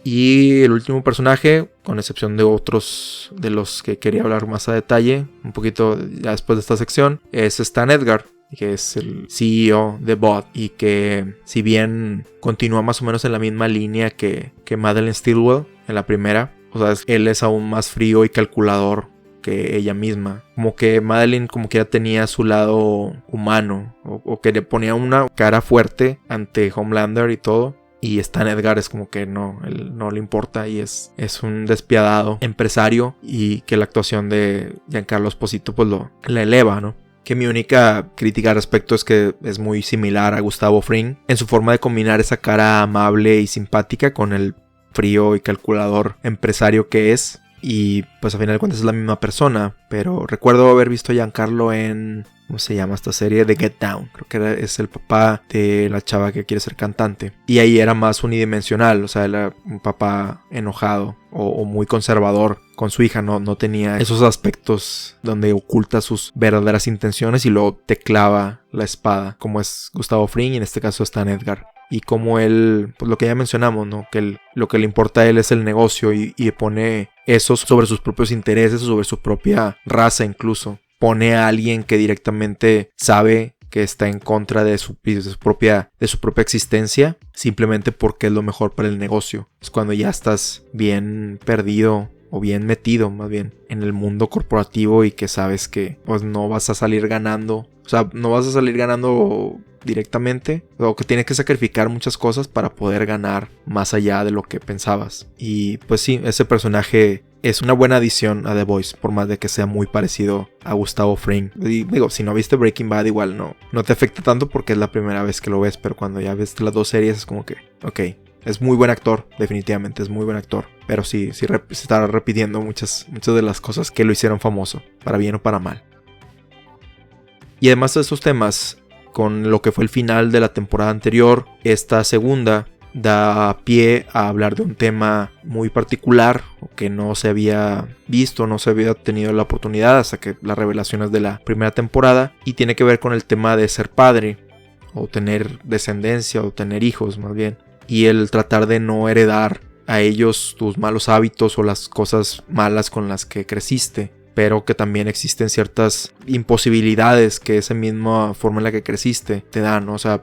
Y el último personaje, con excepción de otros de los que quería hablar más a detalle, un poquito ya después de esta sección, es Stan Edgar, que es el CEO de Bot, y que si bien continúa más o menos en la misma línea que Madeleine Stillwell en la primera, o sea, él es aún más frío y calculador que ella misma. Como que Madeleine como que ya tenía su lado humano, o que le ponía una cara fuerte ante Homelander y todo. Y Stan Edgar es como que no, él no le importa, y es un despiadado empresario, y que la actuación de Giancarlo Esposito pues la eleva, ¿no? Que mi única crítica al respecto es que es muy similar a Gustavo Fring en su forma de combinar esa cara amable y simpática con el frío y calculador empresario que es. Y pues a final de cuentas es la misma persona. Pero recuerdo haber visto a Giancarlo en, ¿cómo se llama esta serie? The Get Down. Creo que es el papá de la chava que quiere ser cantante. Y ahí era más unidimensional. O sea, era un papá enojado o muy conservador con su hija. No tenía esos aspectos donde oculta sus verdaderas intenciones y luego te clava la espada, como es Gustavo Fring y en este caso Stan Edgar. Y como él, pues lo que ya mencionamos, ¿no? Que lo que le importa a él es el negocio, y pone eso sobre sus propios intereses, sobre su propia raza incluso. Pone a alguien que directamente sabe que está en contra de su propia existencia, simplemente porque es lo mejor para el negocio. Es cuando ya estás bien perdido, o bien metido más bien, en el mundo corporativo, y que sabes que pues no vas a salir ganando. O sea, no vas a salir ganando directamente, o que tienes que sacrificar muchas cosas para poder ganar más allá de lo que pensabas. Y pues sí, ese personaje es una buena adición a The Voice, por más de que sea muy parecido a Gustavo Fring. Y digo, si no viste Breaking Bad, igual no te afecta tanto porque es la primera vez que lo ves, pero cuando ya ves las dos series es como que, ok, es muy buen actor, definitivamente es muy buen actor, pero sí se está repitiendo muchas de las cosas que lo hicieron famoso, para bien o para mal. Y además de esos temas, con lo que fue el final de la temporada anterior, esta segunda da pie a hablar de un tema muy particular que no se había visto, no se había tenido la oportunidad hasta que las revelaciones de la primera temporada, y tiene que ver con el tema de ser padre, o tener descendencia, o tener hijos más bien, y el tratar de no heredar a ellos tus malos hábitos o las cosas malas con las que creciste, pero que también existen ciertas imposibilidades que esa misma forma en la que creciste te da, ¿no? O sea,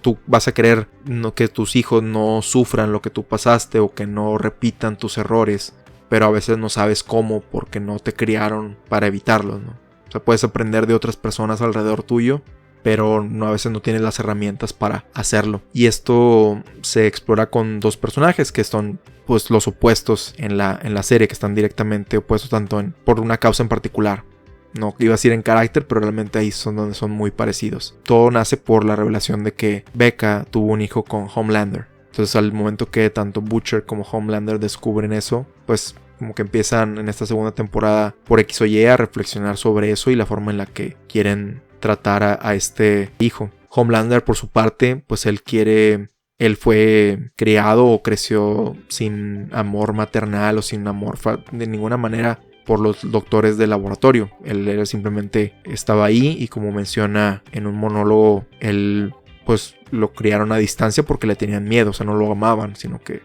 tú vas a querer que tus hijos no sufran lo que tú pasaste, o que no repitan tus errores, pero a veces no sabes cómo porque no te criaron para evitarlos, ¿no? O sea, puedes aprender de otras personas alrededor tuyo, pero a veces no tienes las herramientas para hacerlo. Y esto se explora con dos personajes que son pues los opuestos en la serie, que están directamente opuestos tanto por una causa en particular. No iba a decir en carácter, pero realmente ahí son donde son muy parecidos. Todo nace por la revelación de que Becca tuvo un hijo con Homelander. Entonces al momento que tanto Butcher como Homelander descubren eso, pues como que empiezan en esta segunda temporada por X o Y a reflexionar sobre eso y la forma en la que quieren tratar a este hijo. Homelander, por su parte, pues él fue criado o creció sin amor maternal o sin amor de ninguna manera por los doctores del laboratorio. Él simplemente estaba ahí y, como menciona en un monólogo, él pues lo criaron a distancia porque le tenían miedo, o sea, no lo amaban, sino que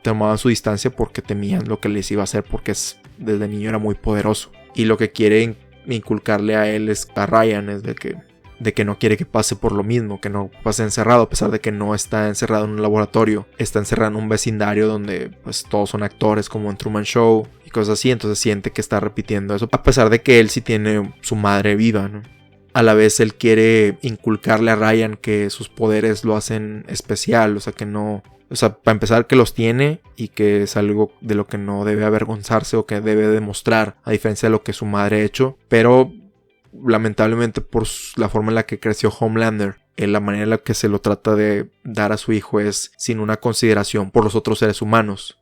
tomaban su distancia porque temían lo que les iba a hacer, porque desde niño era muy poderoso. Y lo que quiere inculcarle a Ryan es de que no quiere que pase por lo mismo, que no pase encerrado, a pesar de que no está encerrado en un laboratorio, está encerrado en un vecindario donde pues todos son actores, como en Truman Show y cosas así. Entonces siente que está repitiendo eso, a pesar de que él sí tiene su madre viva, ¿no? A la vez él quiere inculcarle a Ryan que sus poderes lo hacen especial, o sea, que no... O sea, para empezar, que los tiene y que es algo de lo que no debe avergonzarse o que debe demostrar, a diferencia de lo que su madre ha hecho. Pero lamentablemente, por la forma en la que creció Homelander, la manera en la que se lo trata de dar a su hijo es sin una consideración por los otros seres humanos,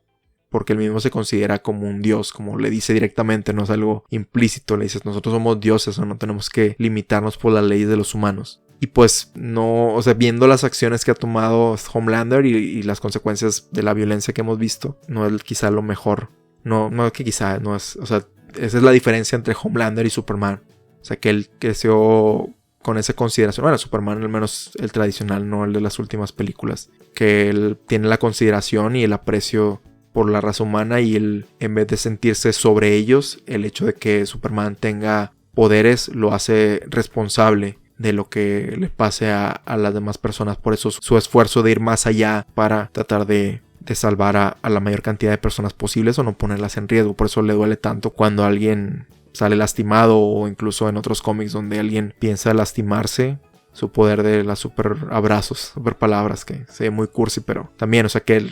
porque él mismo se considera como un dios, como le dice directamente, no es algo implícito. Le dices, nosotros somos dioses, o no tenemos que limitarnos por las leyes de los humanos. Y pues no, o sea, viendo las acciones que ha tomado Homelander y las consecuencias de la violencia que hemos visto, no es quizá lo mejor. No es que quizá, no es, o sea, esa es la diferencia entre Homelander y Superman. O sea, que él creció con esa consideración. Bueno, Superman, al menos el tradicional, no el de las últimas películas. Que él tiene la consideración y el aprecio por la raza humana, y él, en vez de sentirse sobre ellos, el hecho de que Superman tenga poderes lo hace responsable de lo que le pase a las demás personas. Por eso su esfuerzo de ir más allá para tratar de salvar a la mayor cantidad de personas posibles o no ponerlas en riesgo. Por eso le duele tanto cuando alguien sale lastimado, o incluso en otros cómics donde alguien piensa lastimarse. Su poder de las super abrazos, super palabras, que se ve muy cursi, pero también, o sea, que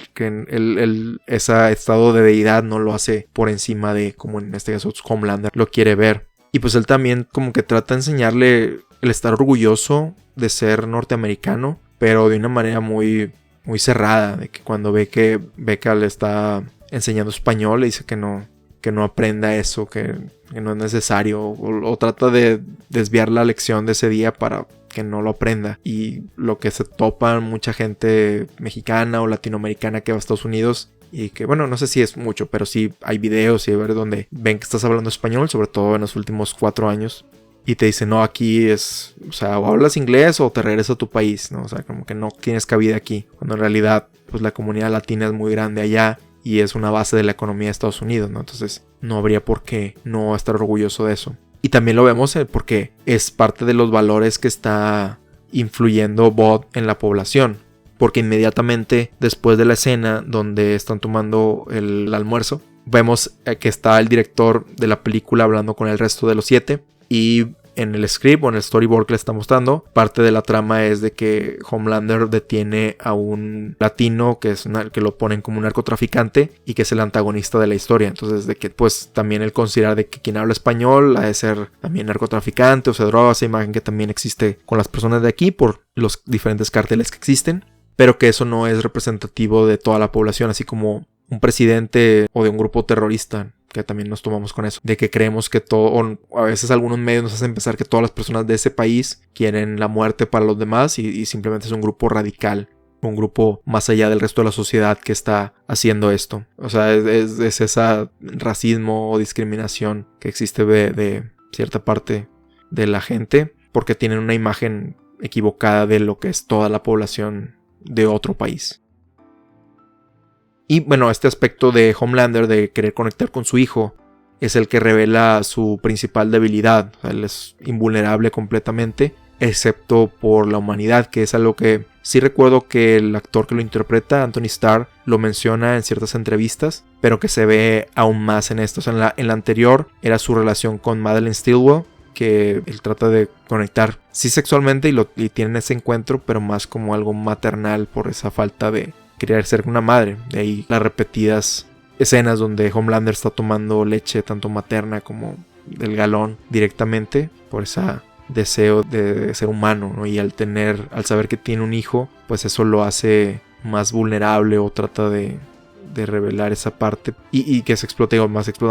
ese estado de deidad no lo hace por encima de, como en este caso Homelander lo quiere ver. Y pues él también como que trata de enseñarle el estar orgulloso de ser norteamericano, pero de una manera muy, muy cerrada, de que cuando ve que Becca le está enseñando español, le dice que no aprenda eso, que no es necesario, o trata de desviar la lección de ese día para que no lo aprenda. Y lo que se topa mucha gente mexicana o latinoamericana que va a Estados Unidos, y que, bueno, no sé si es mucho, pero sí hay videos y hay donde ven que estás hablando español, sobre todo en los últimos 4 años, y te dicen, no, aquí es, o sea, o hablas inglés o te regresas a tu país, ¿no? O sea, como que no tienes cabida aquí, cuando en realidad pues la comunidad latina es muy grande allá y es una base de la economía de Estados Unidos, ¿no? Entonces no habría por qué no estar orgulloso de eso. Y también lo vemos porque es parte de los valores que está influyendo Bud en la población. Porque inmediatamente después de la escena donde están tomando el almuerzo, vemos que está el director de la película hablando con el resto de los 7. Y en el script o en el storyboard que le está mostrando, parte de la trama es de que Homelander detiene a un latino que lo ponen como un narcotraficante y que es el antagonista de la historia. Entonces, de que pues también él considera de que quien habla español ha de ser también narcotraficante o se droga, esa imagen que también existe con las personas de aquí por los diferentes carteles que existen, pero que eso no es representativo de toda la población, así como un presidente o de un grupo terrorista, que también nos tomamos con eso, de que creemos que todo, o a veces algunos medios nos hacen pensar que todas las personas de ese país quieren la muerte para los demás, y simplemente es un grupo radical, un grupo más allá del resto de la sociedad que está haciendo esto. O sea, es ese racismo o discriminación que existe de cierta parte de la gente, porque tienen una imagen equivocada de lo que es toda la población de otro país. Y bueno, este aspecto de Homelander de querer conectar con su hijo es el que revela su principal debilidad. O sea, él es invulnerable completamente, excepto por la humanidad, que es algo que sí recuerdo que el actor que lo interpreta, Anthony Starr, lo menciona en ciertas entrevistas, pero que se ve aún más en esto. O sea, en la anterior era su relación con Madeleine Stilwell, que él trata de conectar, sí, sexualmente, y tienen ese encuentro, pero más como algo maternal por esa falta de querer ser una madre. De ahí las repetidas escenas donde Homelander está tomando leche tanto materna como del galón directamente por ese deseo de ser humano, ¿no? Y al saber que tiene un hijo, pues eso lo hace más vulnerable, o trata de revelar esa parte, y que se explota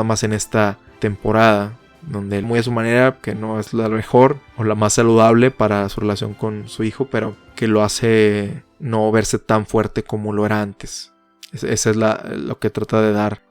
más en esta temporada, donde él muy a su manera, que no es la mejor o la más saludable para su relación con su hijo, pero que lo hace no verse tan fuerte como lo era antes. Esa es lo que trata de dar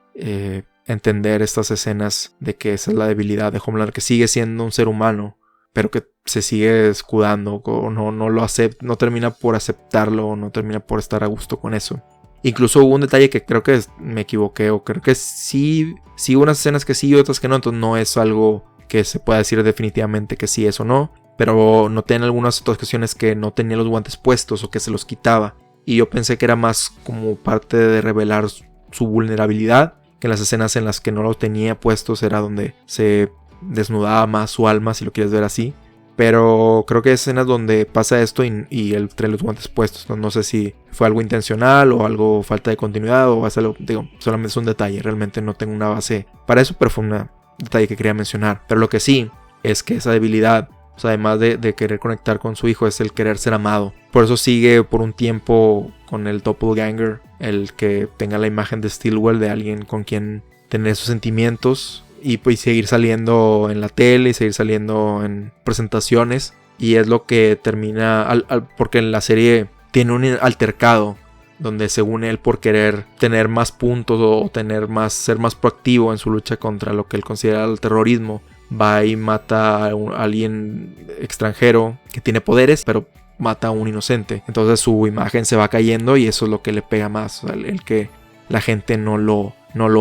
entender estas escenas, de que esa es la debilidad de Homelander, que sigue siendo un ser humano, pero que se sigue escudando o no lo acepta, no termina por aceptarlo, o no termina por estar a gusto con eso. Incluso hubo un detalle que creo que me equivoqué, o creo que sí hubo unas escenas que sí y otras que no, entonces no es algo que se pueda decir definitivamente que sí es o no, pero noté en algunas otras ocasiones que no tenía los guantes puestos o que se los quitaba, y yo pensé que era más como parte de revelar su vulnerabilidad, que en las escenas en las que no los tenía puestos era donde se desnudaba más su alma, si lo quieres ver así. Pero creo que hay escenas donde pasa esto y él trae los guantes puestos. No sé si fue algo intencional o algo falta de continuidad o es algo, digo, solamente es un detalle. Realmente no tengo una base para eso, pero fue un detalle que quería mencionar. Pero lo que sí es que esa debilidad, o sea, además de querer conectar con su hijo, es el querer ser amado. Por eso sigue por un tiempo con el doppelganger, el que tenga la imagen de Stillwell, de alguien con quien tener esos sentimientos. Y pues seguir saliendo en la tele y seguir saliendo en presentaciones. Y es lo que termina porque en la serie tiene un altercado donde según él, por querer tener más puntos o ser más proactivo en su lucha contra lo que él considera el terrorismo, va y mata a alguien extranjero que tiene poderes, pero mata a un inocente. Entonces su imagen se va cayendo y eso es lo que le pega más, o sea, el que la gente no lo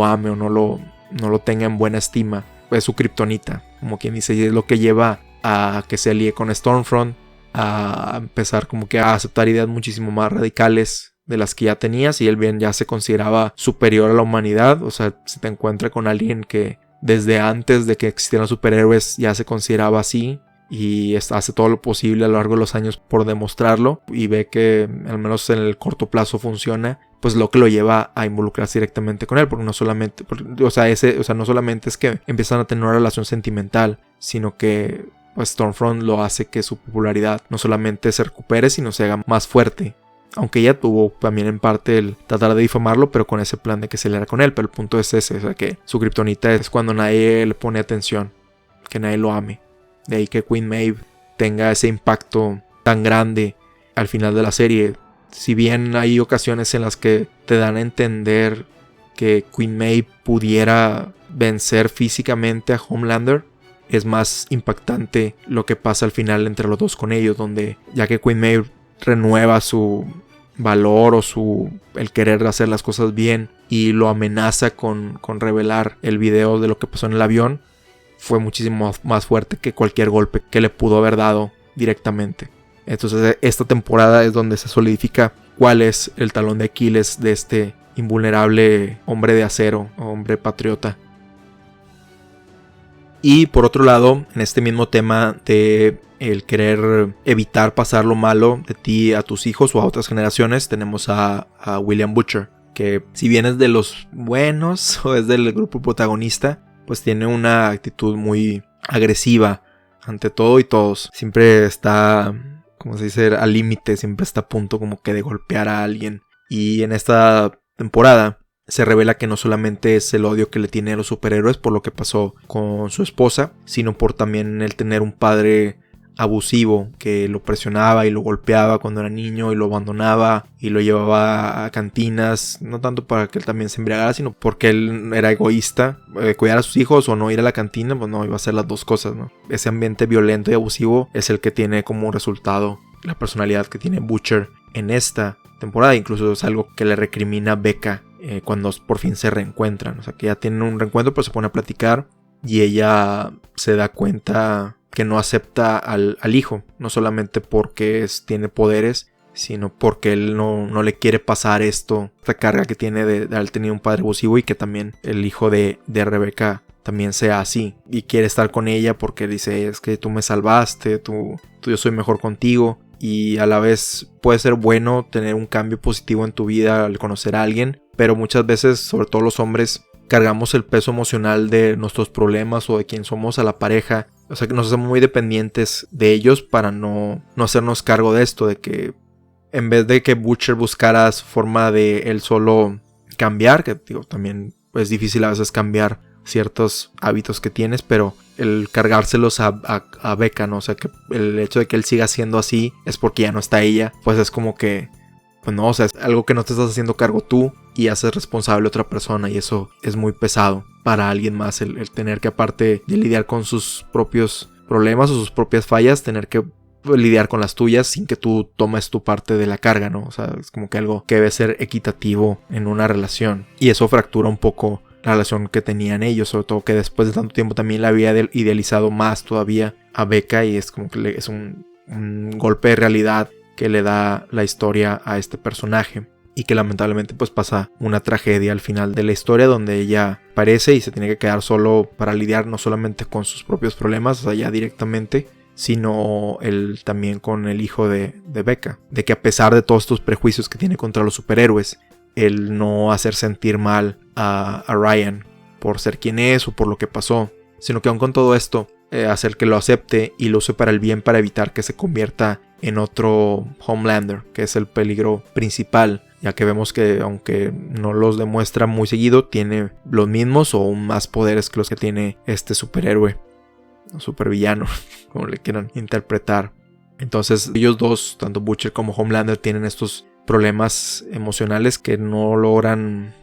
ame o no lo tenga en buena estima. Es su kriptonita, como quien dice, y es lo que lleva a que se alíe con Stormfront, a empezar como que a aceptar ideas muchísimo más radicales de las que ya tenía. Si él bien ya se consideraba superior a la humanidad, o sea, se te encuentra con alguien que desde antes de que existieran superhéroes ya se consideraba así, y hace todo lo posible a lo largo de los años por demostrarlo, y ve que al menos en el corto plazo funciona, pues lo que lo lleva a involucrarse directamente con él, porque no solamente, no solamente es que empiezan a tener una relación sentimental, sino que pues, Stormfront lo hace que su popularidad no solamente se recupere, sino se haga más fuerte. Aunque ella tuvo también en parte el tratar de difamarlo, pero con ese plan de que se le era con él. Pero el punto es ese, o sea, que su kriptonita es cuando nadie le pone atención, que nadie lo ame. De ahí que Queen Maeve tenga ese impacto tan grande al final de la serie. Si bien hay ocasiones en las que te dan a entender que Queen Maeve pudiera vencer físicamente a Homelander, es más impactante lo que pasa al final entre los dos con ellos, donde ya que Queen Maeve renueva su valor o el querer hacer las cosas bien y lo amenaza con revelar el video de lo que pasó en el avión, fue muchísimo más fuerte que cualquier golpe que le pudo haber dado directamente. Entonces esta temporada es donde se solidifica cuál es el talón de Aquiles de este invulnerable hombre de acero, hombre patriota. Y por otro lado, en este mismo tema de el querer evitar pasar lo malo de ti a tus hijos o a otras generaciones, tenemos a William Butcher, que si bien es de los buenos o es del grupo protagonista, pues tiene una actitud muy agresiva ante todo y todos. Siempre está, como se dice, al límite, siempre está a punto como que de golpear a alguien. Y en esta temporada se revela que no solamente es el odio que le tiene a los superhéroes por lo que pasó con su esposa, sino por también el tener un padre abusivo que lo presionaba y lo golpeaba cuando era niño y lo abandonaba y lo llevaba a cantinas, no tanto para que él también se embriagara, sino porque él era egoísta, cuidar a sus hijos o no ir a la cantina, pues no, iba a hacer las dos cosas, ¿no? Ese ambiente violento y abusivo es el que tiene como resultado la personalidad que tiene Butcher en esta temporada. Incluso es algo que le recrimina Becca cuando por fin se reencuentran, o sea que ya tienen un reencuentro, pero se pone a platicar y ella se da cuenta que no acepta al hijo, no solamente porque tiene poderes, sino porque él no le quiere pasar esta carga que tiene de haber tenido un padre abusivo, y que también el hijo de Rebecca también sea así, y quiere estar con ella porque dice, es que tú me salvaste, yo soy mejor contigo. Y a la vez puede ser bueno tener un cambio positivo en tu vida al conocer a alguien, pero muchas veces, sobre todo los hombres, cargamos el peso emocional de nuestros problemas o de quién somos a la pareja. O sea que nos hacemos muy dependientes de ellos para no hacernos cargo de esto, de que en vez de que Butcher buscara su forma de él solo cambiar, que digo, también es difícil a veces cambiar ciertos hábitos que tienes, pero el cargárselos a Becca, ¿no? O sea, que el hecho de que él siga siendo así es porque ya no está ella, pues es como que, pues no, o sea, es algo que no te estás haciendo cargo tú y haces responsable a otra persona, y eso es muy pesado para alguien más, el tener que, aparte de lidiar con sus propios problemas o sus propias fallas, tener que lidiar con las tuyas sin que tú tomes tu parte de la carga, ¿no? O sea, es como que algo que debe ser equitativo en una relación, y eso fractura un poco la relación que tenían ellos, sobre todo que después de tanto tiempo también la había idealizado más todavía a Becca, y es como que es un golpe de realidad que le da la historia a este personaje, y que lamentablemente pues pasa una tragedia al final de la historia, donde ella aparece y se tiene que quedar solo para lidiar no solamente con sus propios problemas, o sea, ya directamente, sino él también con el hijo de Becca, de que a pesar de todos estos prejuicios que tiene contra los superhéroes, el no hacer sentir mal a Ryan por ser quien es o por lo que pasó, sino que aún con todo esto, hacer que lo acepte y lo use para el bien, para evitar que se convierta en otro Homelander, que es el peligro principal, ya que vemos que, aunque no los demuestra muy seguido, tiene los mismos o aún más poderes que los que tiene este superhéroe o supervillano, como le quieran interpretar. Entonces ellos dos, tanto Butcher como Homelander, tienen estos problemas emocionales que no logran,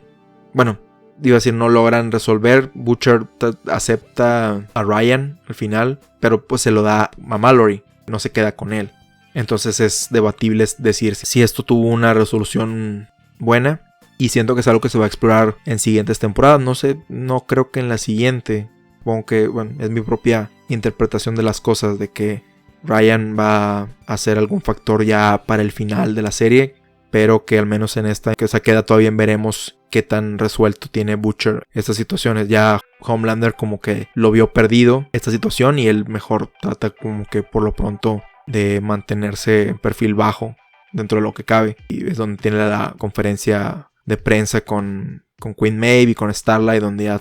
bueno, iba a decir no logran resolver. Butcher acepta a Ryan al final, pero pues se lo da a Mallory, no se queda con él. Entonces es debatible decir si esto tuvo una resolución buena, y siento que es algo que se va a explorar en siguientes temporadas. No sé, no creo que en la siguiente, supongo que, bueno, es mi propia interpretación de las cosas, de que Ryan va a ser algún factor ya para el final de la serie, pero que al menos en esta que se queda todavía veremos qué tan resuelto tiene Butcher estas situaciones. Ya Homelander como que lo vio perdido esta situación, y él mejor trata como que por lo pronto de mantenerse en perfil bajo dentro de lo que cabe, y es donde tiene la conferencia de prensa con Queen Maeve y con Starlight, donde ya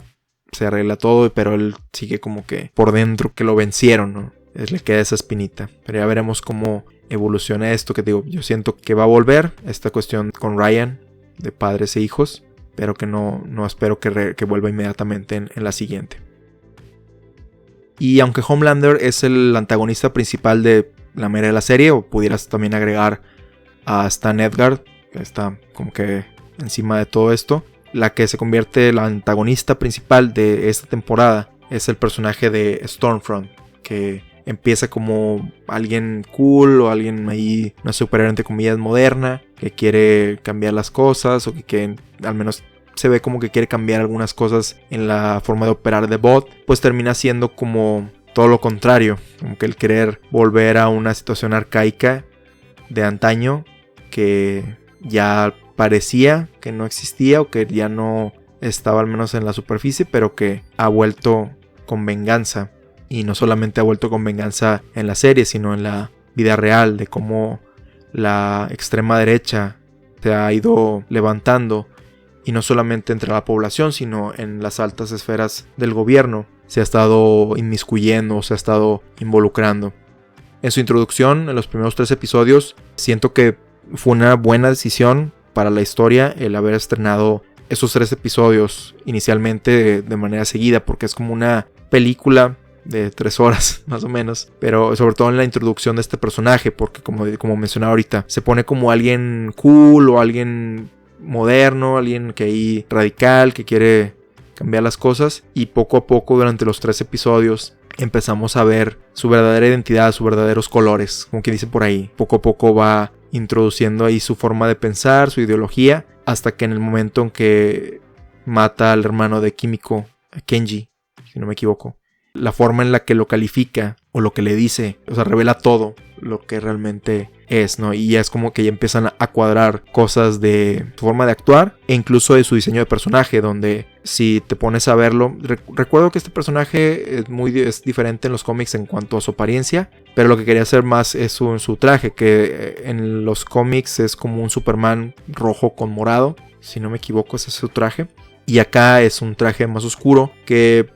se arregla todo, pero él sigue como que por dentro que lo vencieron, ¿no? Le queda esa espinita, pero ya veremos cómo evoluciona esto, que digo, yo siento que va a volver esta cuestión con Ryan de padres e hijos, pero que no espero que vuelva inmediatamente en la siguiente. Y aunque Homelander es el antagonista principal de la mayoría de la serie, o pudieras también agregar a Stan Edgar, que está como que encima de todo esto, la que se convierte la antagonista principal de esta temporada es el personaje de Stormfront, que empieza como alguien cool o alguien ahí, una superhéroe entre comillas moderna, que quiere cambiar las cosas, o que al menos se ve como que quiere cambiar algunas cosas en la forma de operar de Bot, pues termina siendo como todo lo contrario, como que el querer volver a una situación arcaica de antaño que ya parecía que no existía, o que ya no estaba al menos en la superficie, pero que ha vuelto con venganza. Y no solamente ha vuelto con venganza en la serie, sino en la vida real, de cómo la extrema derecha se ha ido levantando, y no solamente entre la población, sino en las altas esferas del gobierno se ha estado inmiscuyendo, se ha estado involucrando. En su introducción, en los primeros 3 episodios, siento que fue una buena decisión para la historia el haber estrenado esos 3 episodios inicialmente de manera seguida, porque es como una película de 3 horas más o menos, pero sobre todo en la introducción de este personaje, porque como mencionaba ahorita, se pone como alguien cool o alguien moderno, alguien que ahí radical, que quiere cambiar las cosas, y poco a poco durante los 3 episodios empezamos a ver su verdadera identidad, sus verdaderos colores, como quien dice por ahí. Poco a poco va introduciendo ahí su forma de pensar, su ideología, hasta que en el momento en que mata al hermano de Kimiko, a Kenji, si no me equivoco, la forma en la que lo califica o lo que le dice, o sea, revela todo lo que realmente es, ¿no? Y ya es como que ya empiezan a cuadrar cosas de su forma de actuar e incluso de su diseño de personaje, donde si te pones a verlo, recuerdo que este personaje es diferente en los cómics en cuanto a su apariencia, pero lo que quería hacer más es su traje, que en los cómics es como un Superman rojo con morado, si no me equivoco ese es su traje, y acá es un traje más oscuro que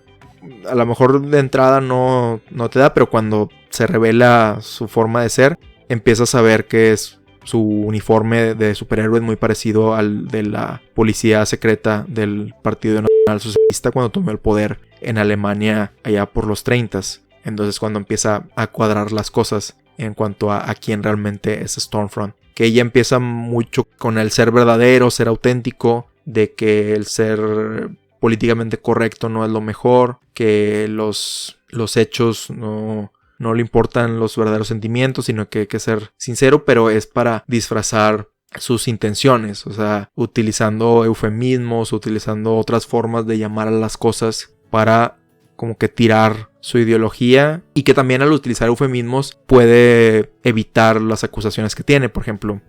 a lo mejor de entrada no te da, pero cuando se revela su forma de ser, empiezas a ver que es Su uniforme de superhéroe es muy parecido al de la policía secreta del Partido Nacional Socialista cuando tomó el poder en Alemania allá por los 30s. Entonces cuando empieza a cuadrar las cosas en cuanto a quién realmente es Stormfront. Que ella empieza mucho con el ser verdadero, ser auténtico, de que el ser políticamente correcto no es lo mejor, que los hechos no le importan los verdaderos sentimientos, sino que hay que ser sincero, pero es para disfrazar sus intenciones, o sea, utilizando eufemismos, utilizando otras formas de llamar a las cosas para como que tirar su ideología, y que también al utilizar eufemismos puede evitar las acusaciones que tiene. Por ejemplo,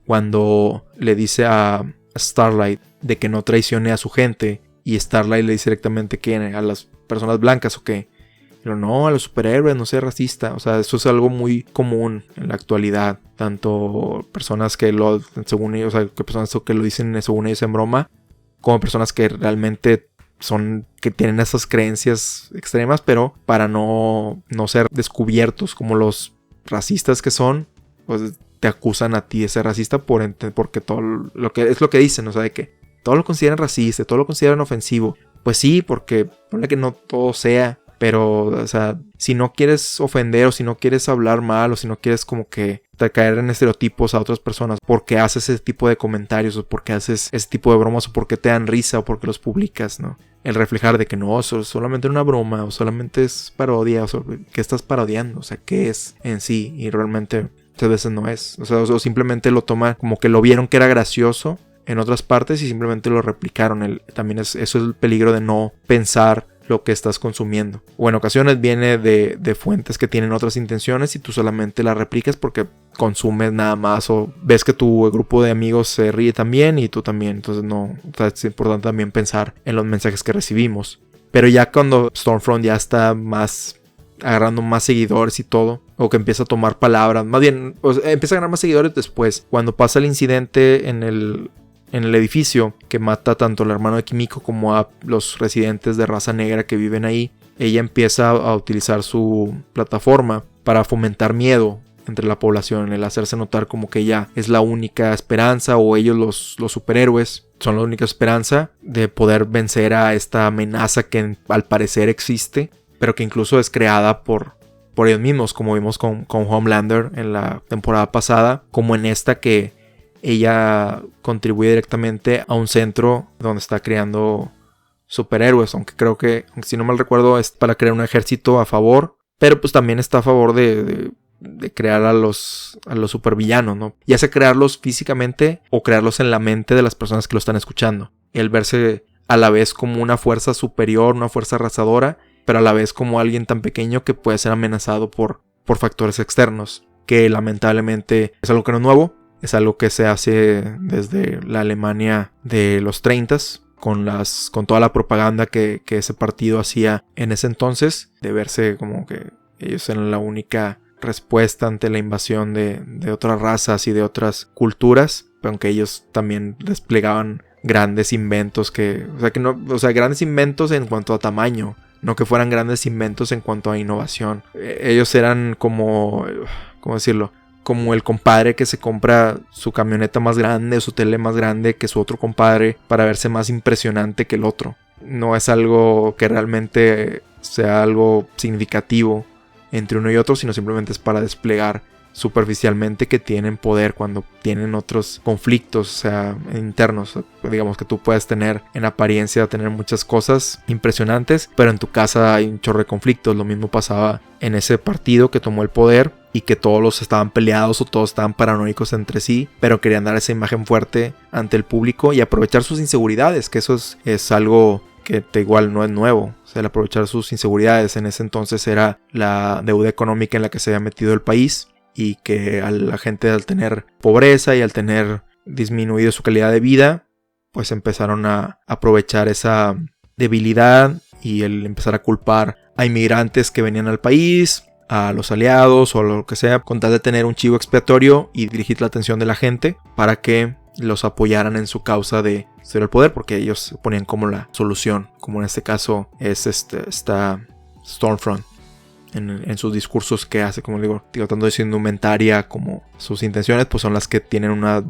cuando le dice a Starlight de que no traicione a su gente, y Starlight le dice directamente que a las personas blancas o qué, pero no, a los superhéroes, no sea racista. O sea, eso es algo muy común en la actualidad. Tanto personas que lo, según ellos, o sea, que personas que lo dicen según ellos en broma, como personas que realmente que tienen esas creencias extremas, pero para no ser descubiertos como los racistas que son, pues te acusan a ti de ser racista porque todo lo que dicen, o sea, de que todo lo consideran racista, todo lo consideran ofensivo. Pues sí, porque ponle que no todo sea, pero, o sea, si no quieres ofender o si no quieres hablar mal o si no quieres como que caer en estereotipos a otras personas porque haces ese tipo de comentarios o porque haces ese tipo de bromas o porque te dan risa o porque los publicas, ¿no? El reflejar de que no, solamente una broma o solamente es parodia, o que estás parodiando, o sea, ¿qué es en sí? Y realmente muchas veces no es, o sea, o simplemente lo toman como que lo vieron que era gracioso en otras partes y simplemente lo replicaron. También eso es el peligro de no pensar lo que estás consumiendo, o en ocasiones viene de fuentes que tienen otras intenciones y tú solamente la replicas porque consumes nada más, o ves que tu grupo de amigos se ríe también y tú también. Entonces no, o sea, es importante también pensar en los mensajes que recibimos. Pero ya cuando Stormfront ya está más agarrando más seguidores y todo, o que empieza a tomar palabras, más bien empieza a ganar más seguidores después, cuando pasa el incidente en el edificio que mata tanto al hermano de Kimiko como a los residentes de raza negra que viven ahí. Ella empieza a utilizar su plataforma para fomentar miedo entre la población, el hacerse notar como que ella es la única esperanza, o ellos los superhéroes son la única esperanza de poder vencer a esta amenaza que al parecer existe, pero que incluso es creada por ellos mismos, como vimos con Homelander en la temporada pasada, como en esta que ella contribuye directamente a un centro donde está creando superhéroes, aunque creo que, si no mal recuerdo, es para crear un ejército a favor, pero pues también está a favor de crear a los supervillanos, ¿no? Ya sea crearlos físicamente o crearlos en la mente de las personas que lo están escuchando. El verse a la vez como una fuerza superior, una fuerza arrasadora, pero a la vez como alguien tan pequeño que puede ser amenazado por factores externos, que lamentablemente es algo que no es nuevo. Es algo que se hace desde la Alemania de los 30s, con toda la propaganda que ese partido hacía en ese entonces, de verse como que ellos eran la única respuesta ante la invasión de otras razas y de otras culturas, aunque ellos también desplegaban grandes inventos grandes inventos en cuanto a tamaño, no que fueran grandes inventos en cuanto a innovación. Ellos eran como, ¿cómo decirlo?, como el compadre que se compra su camioneta más grande o su tele más grande que su otro compadre para verse más impresionante que el otro. No es algo que realmente sea algo significativo entre uno y otro, sino simplemente es para desplegar superficialmente que tienen poder cuando tienen otros conflictos, o sea, internos. Digamos que tú puedes tener en apariencia tener muchas cosas impresionantes, pero en tu casa hay un chorro de conflictos. Lo mismo pasaba en ese partido que tomó el poder y que todos los estaban peleados o todos estaban paranoicos entre sí, pero querían dar esa imagen fuerte ante el público y aprovechar sus inseguridades, que eso es algo que igual no es nuevo. O sea, el aprovechar sus inseguridades en ese entonces era la deuda económica en la que se había metido el país, y que a la gente, al tener pobreza y al tener disminuido su calidad de vida, pues empezaron a aprovechar esa debilidad y el empezar a culpar a inmigrantes que venían al país, a los aliados o lo que sea, con tal de tener un chivo expiatorio y dirigir la atención de la gente para que los apoyaran en su causa de ser el poder, porque ellos se ponían como la solución, como en este caso es esta Stormfront. en sus discursos que hace, como digo, tratando de indumentaria, como sus intenciones pues son las que tienen una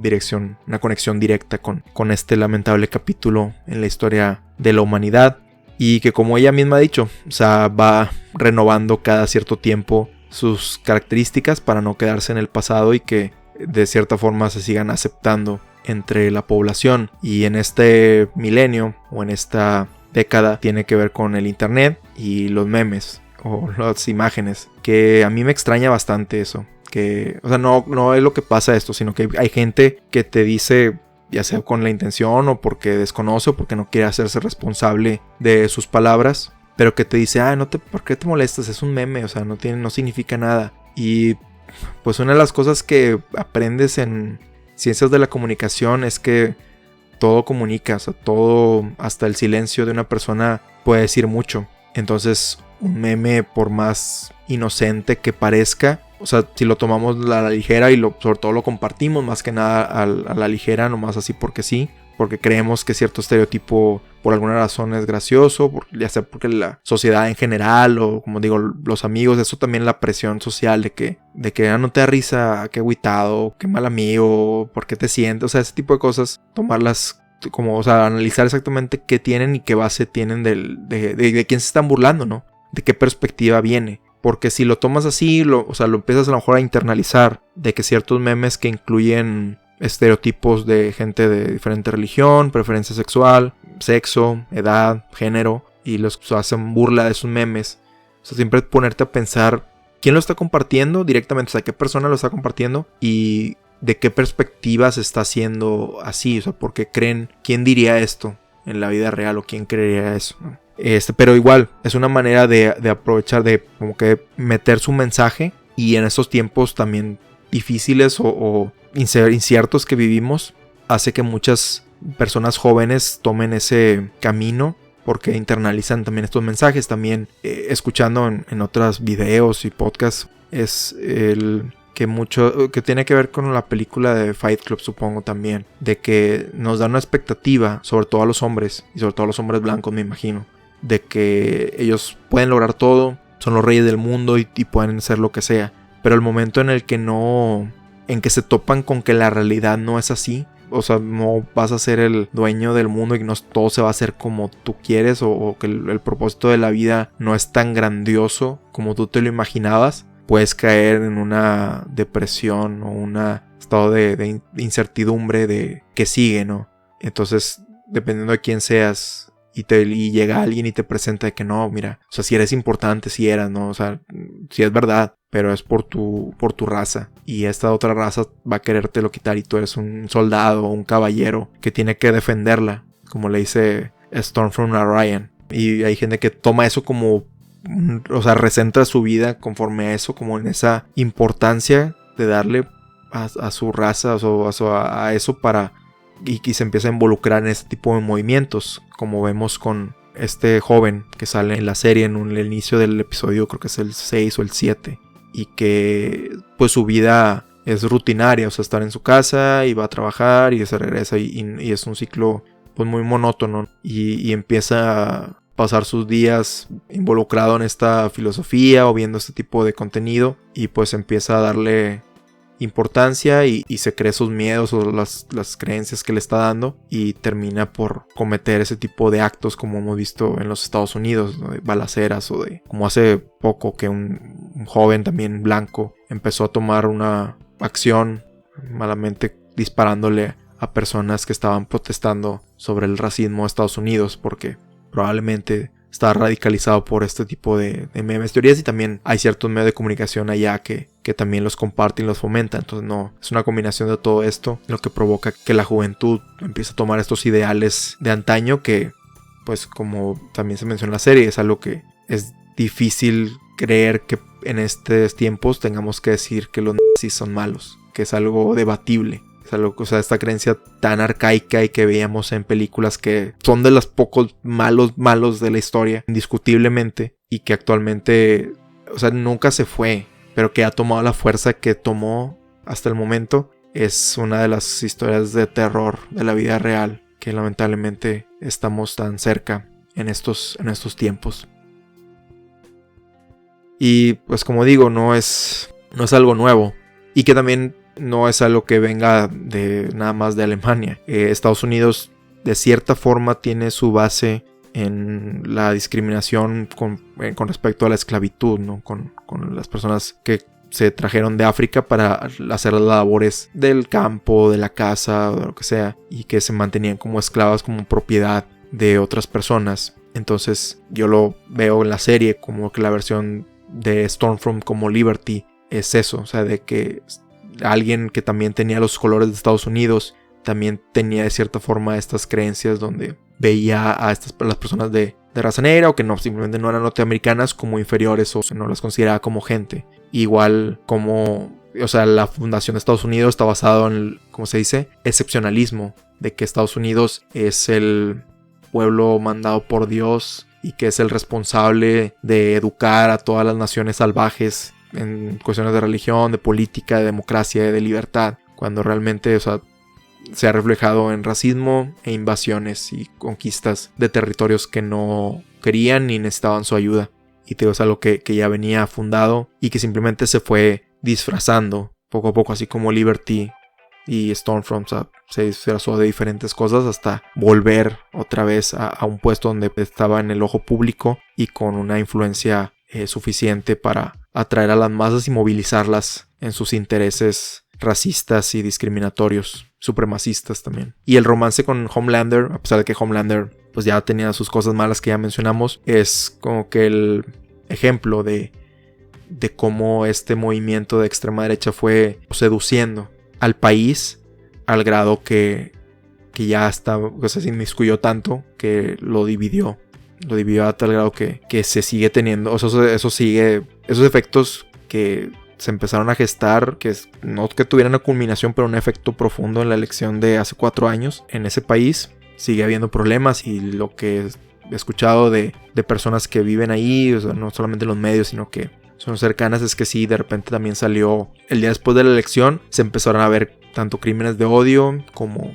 conexión directa con este lamentable capítulo en la historia de la humanidad, y que, como ella misma ha dicho, o sea, va renovando cada cierto tiempo sus características para no quedarse en el pasado y que de cierta forma se sigan aceptando entre la población. Y en este milenio o en esta década tiene que ver con el internet y los memes o las imágenes, que a mí me extraña bastante eso, que, o sea, no es lo que pasa esto, sino que hay gente que te dice, ya sea con la intención o porque desconoce o porque no quiere hacerse responsable de sus palabras, pero que te dice, ¿por qué te molestas? Es un meme, o sea, no significa nada. Y pues una de las cosas que aprendes en ciencias de la comunicación es que todo comunica, o sea, todo, hasta el silencio de una persona puede decir mucho. Entonces, un meme, por más inocente que parezca, o sea, si lo tomamos a la ligera y sobre todo lo compartimos más que nada a la ligera, nomás así porque sí, porque creemos que cierto estereotipo por alguna razón es gracioso, ya sea porque la sociedad en general o, como digo, los amigos, eso también, la presión social de que no te da risa, qué agüitado, qué mal amigo, por qué te sientes, o sea, ese tipo de cosas, tomarlas como, o sea, analizar exactamente qué tienen y qué base tienen de quién se están burlando, ¿no? De qué perspectiva viene. Porque si lo tomas así, o sea, lo empiezas a lo mejor a internalizar, de que ciertos memes que incluyen estereotipos de gente de diferente religión, preferencia sexual, sexo, edad, género, y los hacen burla de esos memes. O sea, siempre ponerte a pensar quién lo está compartiendo directamente, o sea, qué persona lo está compartiendo y de qué perspectiva se está haciendo así, o sea, porque creen, quién diría esto en la vida real o quién creería eso, ¿no? Pero igual, es una manera de aprovechar, de como que meter su mensaje, y en estos tiempos también difíciles o inciertos que vivimos, hace que muchas personas jóvenes tomen ese camino porque internalizan también estos mensajes. También escuchando en otros videos y podcasts, es el que tiene que ver con la película de Fight Club, supongo también, de que nos da una expectativa, sobre todo a los hombres, y sobre todo a los hombres blancos, me imagino, de que ellos pueden lograr todo, son los reyes del mundo y pueden ser lo que sea, pero el momento en el que en que se topan con que la realidad no es así, o sea, no vas a ser el dueño del mundo y no todo se va a hacer como tú quieres, o que el propósito de la vida no es tan grandioso como tú te lo imaginabas, puedes caer en una depresión o un estado de incertidumbre de qué sigue, ¿no? Entonces, dependiendo de quién seas, y llega alguien y te presenta de que no, mira, o sea, si eres importante, si eras, ¿no? O sea, si es verdad, pero es por tu raza, y esta otra raza va a querértelo quitar, y tú eres un soldado o un caballero que tiene que defenderla, como le dice Stormfront a Ryan. Y hay gente que toma eso como, o sea, recentra su vida conforme a eso, como en esa importancia de darle a su raza, o a eso para, y se empieza a involucrar en este tipo de movimientos, como vemos con este joven que sale en la serie en el inicio del episodio, creo que es el 6 o el 7, y que pues su vida es rutinaria, o sea, estar en su casa y va a trabajar y se regresa, y es un ciclo pues muy monótono, y empieza a pasar sus días involucrado en esta filosofía o viendo este tipo de contenido, y pues empieza a darle importancia y se cree sus miedos o las creencias que le está dando, y termina por cometer ese tipo de actos como hemos visto en los Estados Unidos, ¿no? De balaceras, o de como hace poco que un joven también blanco empezó a tomar una acción malamente disparándole a personas que estaban protestando sobre el racismo de Estados Unidos, porque probablemente está radicalizado por este tipo de memes, teorías, y también hay ciertos medios de comunicación allá que también los comparten y los fomentan. Entonces no, es una combinación de todo esto lo que provoca que la juventud empiece a tomar estos ideales de antaño que, pues como también se menciona en la serie, es algo que es difícil creer que en estos tiempos tengamos que decir que los nazis son malos, que es algo debatible. Es algo, o sea, esta creencia tan arcaica y que veíamos en películas que son de los pocos malos de la historia, indiscutiblemente, y que actualmente, o sea, nunca se fue, pero que ha tomado la fuerza que tomó hasta el momento. Es una de las historias de terror de la vida real que lamentablemente estamos tan cerca en estos tiempos. Y pues como digo, no es algo nuevo. Y que también no es algo que venga de nada más de Alemania. Estados Unidos de cierta forma tiene su base en la discriminación con respecto a la esclavitud, ¿no? Con las personas que se trajeron de África para hacer las labores del campo, de la casa, o de lo que sea, y que se mantenían como esclavas, como propiedad de otras personas. Entonces yo lo veo en la serie como que la versión de Stormfront como Liberty es eso, o sea, de que alguien que también tenía los colores de Estados Unidos también tenía de cierta forma estas creencias donde veía a las personas de raza negra o que no, simplemente no eran norteamericanas como inferiores o no las consideraba como gente. Igual como, o sea, la fundación de Estados Unidos está basado en, ¿cómo se dice? Excepcionalismo, de que Estados Unidos es el pueblo mandado por Dios y que es el responsable de educar a todas las naciones salvajes en cuestiones de religión, de política, de democracia, de libertad, cuando realmente, o sea, se ha reflejado en racismo e invasiones y conquistas de territorios que no querían ni necesitaban su ayuda. Y te digo, es algo que ya venía fundado y que simplemente se fue disfrazando poco a poco, así como Liberty y Stormfront, o sea, se disfrazó de diferentes cosas hasta volver otra vez a un puesto donde estaba en el ojo público y con una influencia suficiente para atraer a las masas y movilizarlas en sus intereses racistas y discriminatorios, supremacistas también. Y el romance con Homelander, a pesar de que Homelander pues ya tenía sus cosas malas que ya mencionamos, es como que el ejemplo de cómo este movimiento de extrema derecha fue seduciendo al país al grado que ya está, o sea, se inmiscuyó tanto que lo dividió a tal grado que se sigue teniendo, o sea, eso sigue, esos efectos que se empezaron a gestar, que no que tuvieran una culminación, pero un efecto profundo en la elección de hace 4 años en ese país. Sigue habiendo problemas y lo que he escuchado de personas que viven ahí, o sea, no solamente los medios, sino que son cercanas, es que sí, de repente también salió, el día después de la elección, se empezaron a ver tanto crímenes de odio como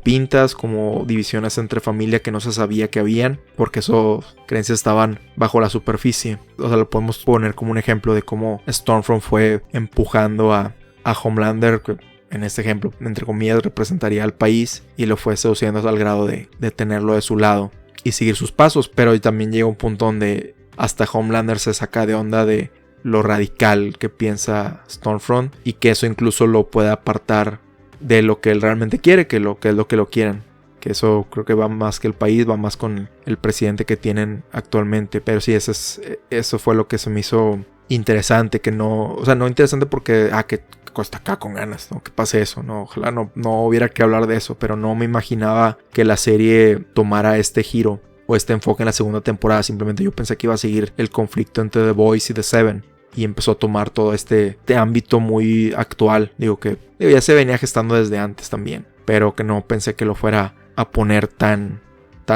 pintas, como divisiones entre familia que no se sabía que habían, porque esas creencias estaban bajo la superficie. O sea, lo podemos poner como un ejemplo de cómo Stormfront fue empujando a Homelander, que en este ejemplo, entre comillas, representaría al país, y lo fue seduciendo al grado de tenerlo de su lado y seguir sus pasos. Pero también llega un punto donde hasta Homelander se saca de onda de lo radical que piensa Stormfront y que eso incluso lo puede apartar de lo que él realmente quiere, que es lo que lo quieran. Que eso creo que va más que el país, va más con el presidente que tienen actualmente. Pero sí, eso fue lo que se me hizo interesante, que no, o sea, no interesante porque, que cuesta acá con ganas, ¿no? Que pase eso, ¿no? Ojalá no hubiera que hablar de eso, pero no me imaginaba que la serie tomara este giro o este enfoque en la segunda temporada. Simplemente yo pensé que iba a seguir el conflicto entre The Boys y The Seven. Y empezó a tomar todo este ámbito muy actual. Digo, ya se venía gestando desde antes también. Pero que no pensé que lo fuera a poner tan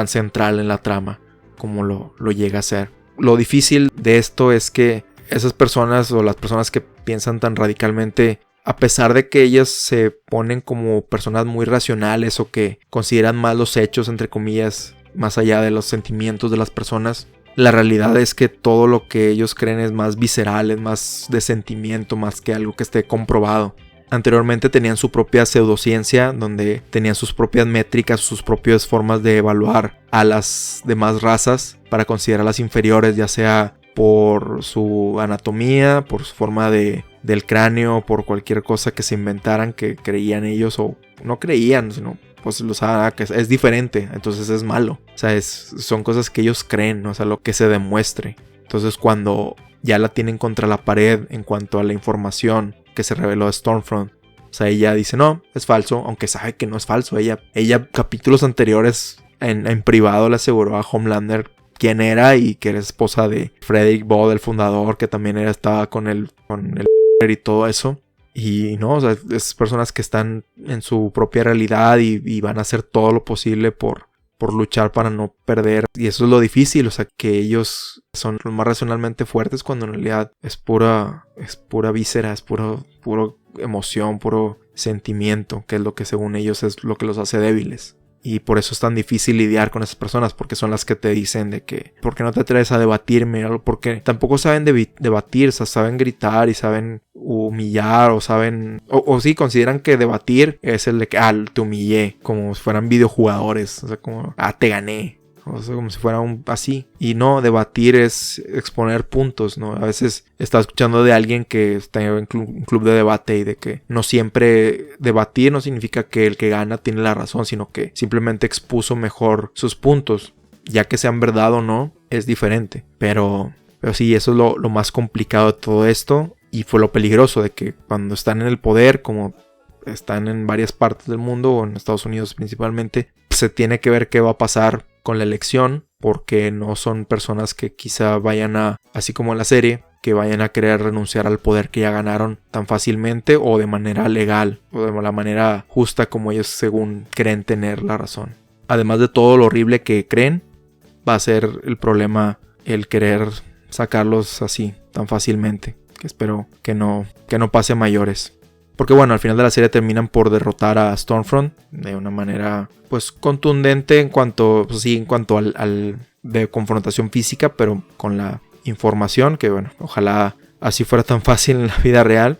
central en la trama como lo llega a ser. Lo difícil de esto es que esas personas o las personas que piensan tan radicalmente, a pesar de que ellas se ponen como personas muy racionales o que consideran más los hechos, entre comillas, más allá de los sentimientos de las personas, la realidad es que todo lo que ellos creen es más visceral, es más de sentimiento, más que algo que esté comprobado. Anteriormente tenían su propia pseudociencia, donde tenían sus propias métricas, sus propias formas de evaluar a las demás razas para considerarlas inferiores, ya sea por su anatomía, por su forma del cráneo, por cualquier cosa que se inventaran que creían ellos, o no creían, sino pues que es diferente, entonces es malo. O sea, son cosas que ellos creen, ¿no? O sea, lo que se demuestre. Entonces cuando ya la tienen contra la pared en cuanto a la información que se reveló de Stormfront, o sea, ella dice no, es falso, aunque sabe que no es falso. Ella capítulos anteriores en privado le aseguró a Homelander quién era y que era esposa de Frederick Bode, el fundador, que también estaba con el y todo eso. Y no, o sea, es personas que están en su propia realidad y van a hacer todo lo posible por luchar para no perder. Y eso es lo difícil, o sea, que ellos son los más racionalmente fuertes cuando en realidad es pura víscera, es puro emoción, puro sentimiento, que es lo que según ellos es lo que los hace débiles. Y por eso es tan difícil lidiar con esas personas, porque son las que te dicen de que ¿por qué no te atreves a debatirme? Porque tampoco saben debatir, o sea, saben gritar y saben humillar o saben... O sí, consideran que debatir es el de que te humillé, como si fueran videojugadores, o sea, como te gané. O sea, como si fuera así. Y no, debatir es exponer puntos, ¿no? A veces estaba escuchando de alguien que está en un club de debate y de que no siempre debatir no significa que el que gana tiene la razón, sino que simplemente expuso mejor sus puntos. Ya que sean verdad o no, es diferente. Pero sí, eso es lo más complicado de todo esto. Y fue lo peligroso de que cuando están en el poder, como están en varias partes del mundo, o en Estados Unidos principalmente, se tiene que ver qué va a pasar con la elección, porque no son personas que quizá vayan así como en la serie, que vayan a querer renunciar al poder que ya ganaron tan fácilmente o de manera legal o de la manera justa como ellos según creen tener la razón. Además de todo lo horrible que creen, va a ser el problema el querer sacarlos así tan fácilmente, que espero que no pase a mayores. Porque bueno, al final de la serie terminan por derrotar a Stormfront de una manera pues contundente en cuanto al de confrontación física, pero con la información que bueno, ojalá así fuera tan fácil en la vida real.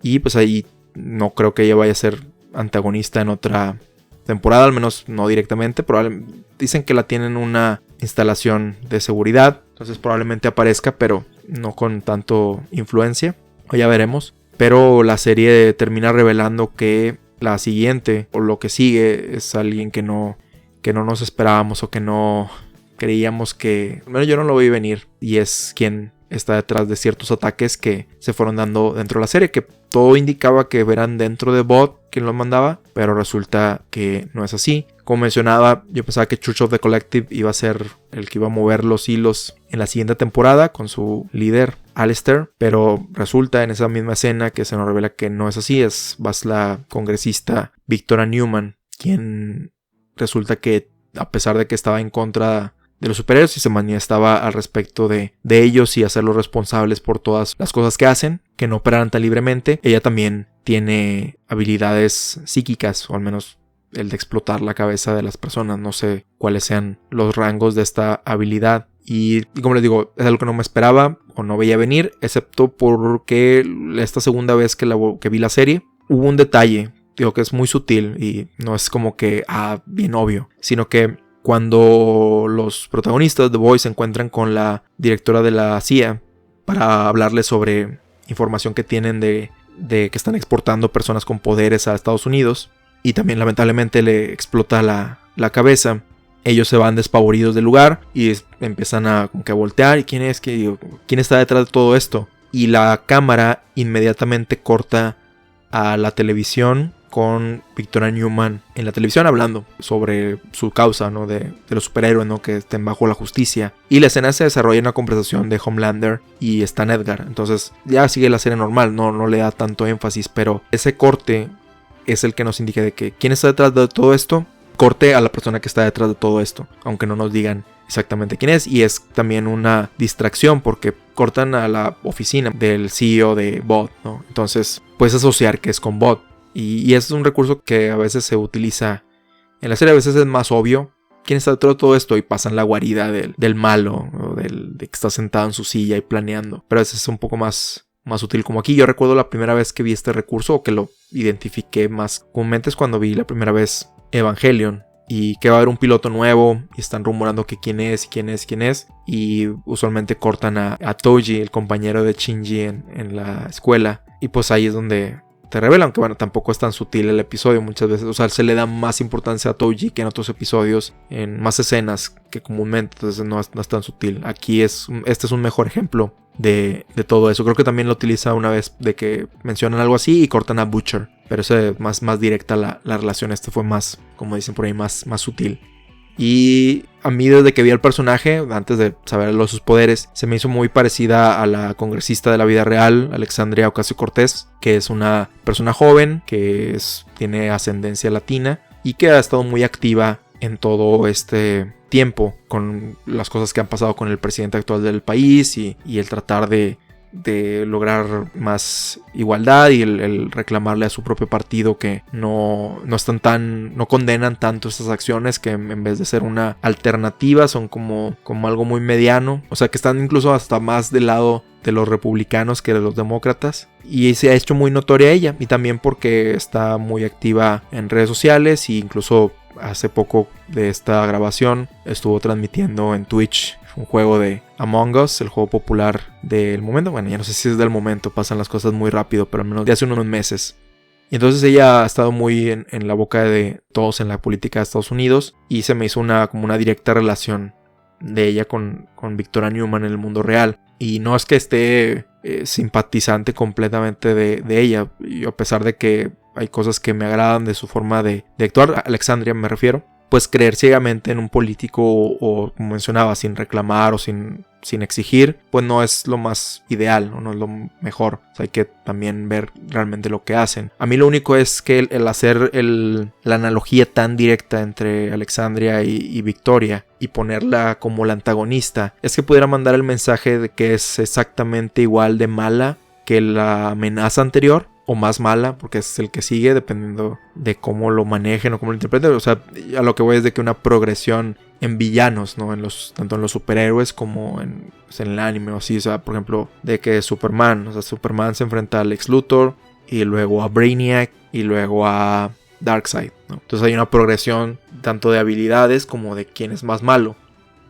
Y pues ahí no creo que ella vaya a ser antagonista en otra temporada, al menos no directamente. Probablemente dicen que la tienen una instalación de seguridad, entonces probablemente aparezca, pero no con tanto influencia. O ya veremos. Pero la serie termina revelando que la siguiente o lo que sigue es alguien que no nos esperábamos o que no creíamos que... Bueno, yo no lo vi venir. Y es quien está detrás de ciertos ataques que se fueron dando dentro de la serie. Que todo indicaba que eran dentro de Bot quien los mandaba. Pero resulta que no es así. Como mencionaba, yo pensaba que Church of the Collective iba a ser el que iba a mover los hilos en la siguiente temporada con su líder Alistair, pero resulta en esa misma escena que se nos revela que no es así. Es más la congresista Victoria Newman quien resulta que, a pesar de que estaba en contra de los superhéroes y se manifestaba al respecto de ellos y hacerlos responsables por todas las cosas que hacen, que no operan tan libremente, ella también tiene habilidades psíquicas, o al menos el de explotar la cabeza de las personas. No sé cuáles sean los rangos de esta habilidad. Y como les digo, es algo que no me esperaba o no veía venir, excepto porque esta segunda vez que vi la serie, hubo un detalle, digo que es muy sutil y no es como que bien obvio, sino que cuando los protagonistas de The Boys se encuentran con la directora de la CIA para hablarles sobre información que tienen de que están exportando personas con poderes a Estados Unidos, y también lamentablemente le explota la cabeza, ellos se van despavoridos del lugar y empiezan a voltear. ¿Y quién es? ¿Quién está detrás de todo esto? Y la cámara inmediatamente corta a la televisión con Victoria Newman en la televisión hablando sobre su causa, ¿no? De los superhéroes, ¿no? Que estén bajo la justicia. Y la escena se desarrolla en una conversación de Homelander y Stan Edgar. Entonces ya sigue la serie normal, no le da tanto énfasis, pero ese corte es el que nos indica de que quién está detrás de todo esto. Corte a la persona que está detrás de todo esto, aunque no nos digan exactamente quién es. Y es también una distracción porque cortan a la oficina del CEO de Bot, ¿no? Entonces puedes asociar que es con Bot. Y es un recurso que a veces se utiliza en la serie. A veces es más obvio quién está detrás de todo esto y pasan la guarida del malo, o de que está sentado en su silla y planeando. Pero a veces es un poco más útil, como aquí. Yo recuerdo la primera vez que vi este recurso, o que lo identifiqué más comúnmente, es cuando vi la primera vez Evangelion, y que va a haber un piloto nuevo y están rumorando que quién es, y usualmente cortan a Toji, el compañero de Shinji en la escuela, y pues ahí es donde te revela, aunque bueno, tampoco es tan sutil el episodio muchas veces. O sea, se le da más importancia a Toji que en otros episodios, en más escenas que comúnmente, entonces no es tan sutil. Aquí este es un mejor ejemplo de todo eso. Creo que también lo utiliza una vez de que mencionan algo así y cortan a Butcher, pero ese es más directa la relación. Este fue más, como dicen por ahí, más sutil. Y a mí, desde que vi al personaje, antes de saber sus poderes, se me hizo muy parecida a la congresista de la vida real, Alexandria Ocasio-Cortez, que es una persona joven que tiene ascendencia latina y que ha estado muy activa en todo este tiempo con las cosas que han pasado con el presidente actual del país y el tratar de de lograr más igualdad y el reclamarle a su propio partido que no condenan tanto estas acciones, que en vez de ser una alternativa son como algo muy mediano, o sea que están incluso hasta más del lado de los republicanos que de los demócratas, y se ha hecho muy notoria ella, y también porque está muy activa en redes sociales, e incluso hace poco de esta grabación estuvo transmitiendo en Twitch un juego de Among Us, el juego popular del momento. Bueno, ya no sé si es del momento, pasan las cosas muy rápido, pero al menos de hace unos meses. Y entonces ella ha estado muy en la boca de todos en la política de Estados Unidos, y se me hizo como una directa relación de ella con Victoria Newman en el mundo real. Y no es que esté simpatizante completamente de ella, y a pesar de que hay cosas que me agradan de su forma de actuar, Alexandria me refiero, pues creer ciegamente en un político o como mencionaba, sin reclamar o sin exigir, pues no es lo más ideal, no es lo mejor. O sea, hay que también ver realmente lo que hacen. A mí lo único es que el hacer la analogía tan directa entre Alexandria y Victoria y ponerla como la antagonista, es que pudiera mandar el mensaje de que es exactamente igual de mala que la amenaza anterior, o más mala, porque es el que sigue, dependiendo de cómo lo manejen o cómo lo interpreten. O sea, a lo que voy es de que una progresión en villanos, ¿no? Tanto en los superhéroes como en el anime o así. O sea, por ejemplo, de que Superman se enfrenta a Lex Luthor, y luego a Brainiac, y luego a Darkseid, ¿no? Entonces hay una progresión tanto de habilidades como de quién es más malo.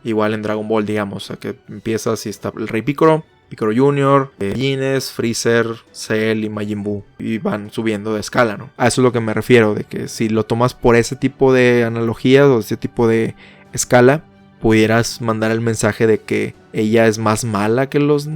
Igual en Dragon Ball, digamos, o sea, que empiezas y está el Rey Piccolo Jr., Genes, Freezer, Cell y Majin Buu, y van subiendo de escala, ¿no? A eso es lo que me refiero, de que si lo tomas por ese tipo de analogías o ese tipo de escala, pudieras mandar el mensaje de que ella es más mala que los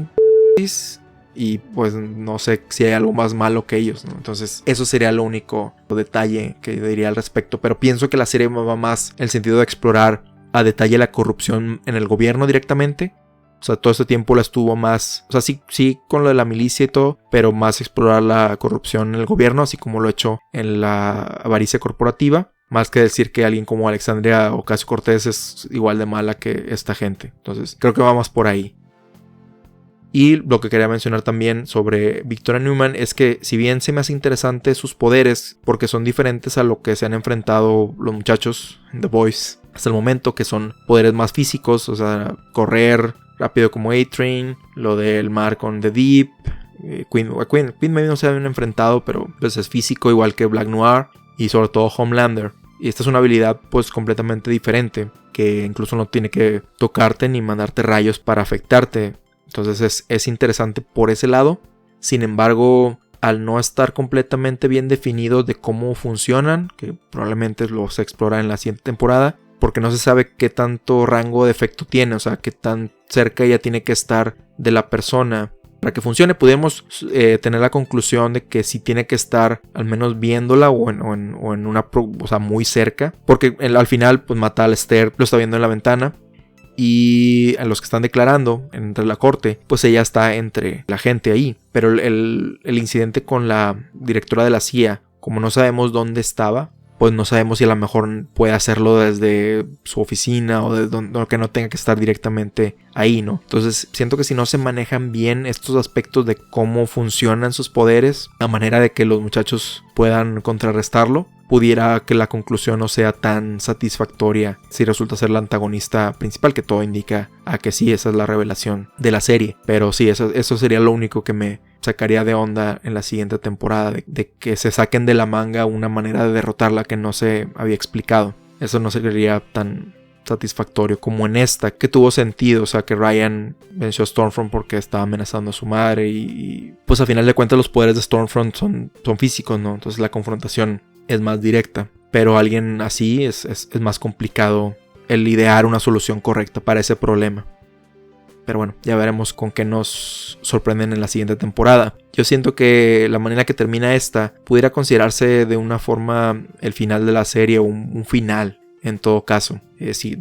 y pues no sé si hay algo más malo que ellos, ¿no? Entonces eso sería lo único detalle que diría al respecto, pero pienso que la serie va más en el sentido de explorar a detalle la corrupción en el gobierno directamente. O sea, todo este tiempo la estuvo más, o sea, sí con lo de la milicia y todo, pero más explorar la corrupción en el gobierno, así como lo he hecho en la avaricia corporativa, más que decir que alguien como Alexandria Ocasio-Cortez es igual de mala que esta gente. Entonces, creo que va más por ahí. Y lo que quería mencionar también sobre Victoria Newman es que, si bien se me hace interesante sus poderes, porque son diferentes a lo que se han enfrentado los muchachos en The Boys hasta el momento, que son poderes más físicos, o sea, correr rápido como A-Train, lo del mar con The Deep, Queen maybe no se habían enfrentado, pero pues es físico igual que Black Noir, y sobre todo Homelander. Y esta es una habilidad pues completamente diferente, que incluso no tiene que tocarte ni mandarte rayos para afectarte. Entonces es interesante por ese lado. Sin embargo, al no estar completamente bien definido de cómo funcionan, que probablemente lo se explora en la siguiente temporada, porque no se sabe qué tanto rango de efecto tiene, o sea, qué tan cerca ella tiene que estar de la persona para que funcione. Podemos tener la conclusión de que sí tiene que estar al menos viéndola o en una, o sea, muy cerca, porque al final pues mata a Lester, lo está viendo en la ventana, y a los que están declarando entre la corte, pues ella está entre la gente ahí. Pero el incidente con la directora de la CIA, como no sabemos dónde estaba, pues no sabemos si a lo mejor puede hacerlo desde su oficina o desde donde, que no tenga que estar directamente ahí, ¿no? Entonces siento que si no se manejan bien estos aspectos de cómo funcionan sus poderes, a manera de que los muchachos puedan contrarrestarlo, pudiera que la conclusión no sea tan satisfactoria si resulta ser la antagonista principal, que todo indica a que sí, esa es la revelación de la serie. Pero sí, eso sería lo único que me sacaría de onda en la siguiente temporada, de que se saquen de la manga una manera de derrotarla que no se había explicado. Eso no sería tan satisfactorio como en esta, que tuvo sentido, o sea, que Ryan venció a Stormfront porque estaba amenazando a su madre, y pues a final de cuentas los poderes de Stormfront son físicos, ¿no? Entonces la confrontación es más directa, pero alguien así es más complicado el idear una solución correcta para ese problema. Pero bueno, ya veremos con qué nos sorprenden en la siguiente temporada. Yo siento que la manera que termina esta pudiera considerarse de una forma el final de la serie, o un final en todo caso, sí,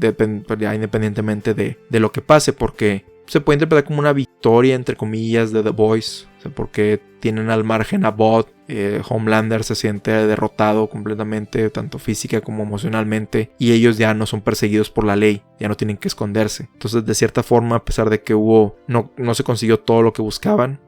ya independientemente de lo que pase, porque se puede interpretar como una victoria entre comillas de The Boys, o sea, porque tienen al margen a Bot Homelander se siente derrotado completamente, tanto física como emocionalmente, y ellos ya no son perseguidos por la ley, ya no tienen que esconderse. Entonces, de cierta forma, a pesar de que no se consiguió todo lo que buscaban,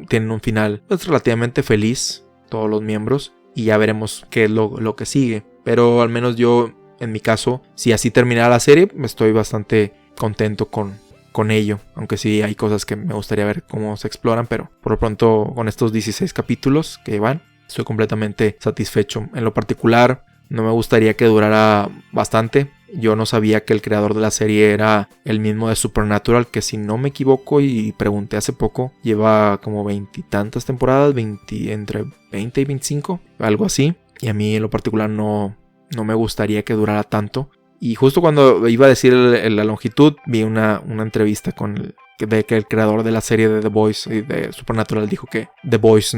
tienen un final pues, relativamente feliz, todos los miembros, y ya veremos qué es lo que sigue. Pero al menos yo, en mi caso, si así terminara la serie, estoy bastante contento con ello, aunque sí hay cosas que me gustaría ver cómo se exploran, pero por lo pronto con estos 16 capítulos que van, estoy completamente satisfecho. En lo particular, no me gustaría que durara bastante. Yo no sabía que el creador de la serie era el mismo de Supernatural, que si no me equivoco y pregunté hace poco, lleva como 20 y tantas temporadas, entre 20 y 25, algo así, y a mí en lo particular no me gustaría que durara tanto. Y justo cuando iba a decir la longitud, vi una entrevista de que el creador de la serie de The Boys y de Supernatural dijo que The Boys